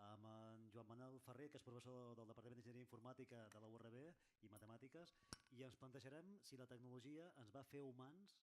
amb en Joan Manuel Ferrer, que és professor del Departament d'Enginyeria Informàtica de la URB i Matemàtiques, i ens plantejarem si la tecnologia ens va fer humans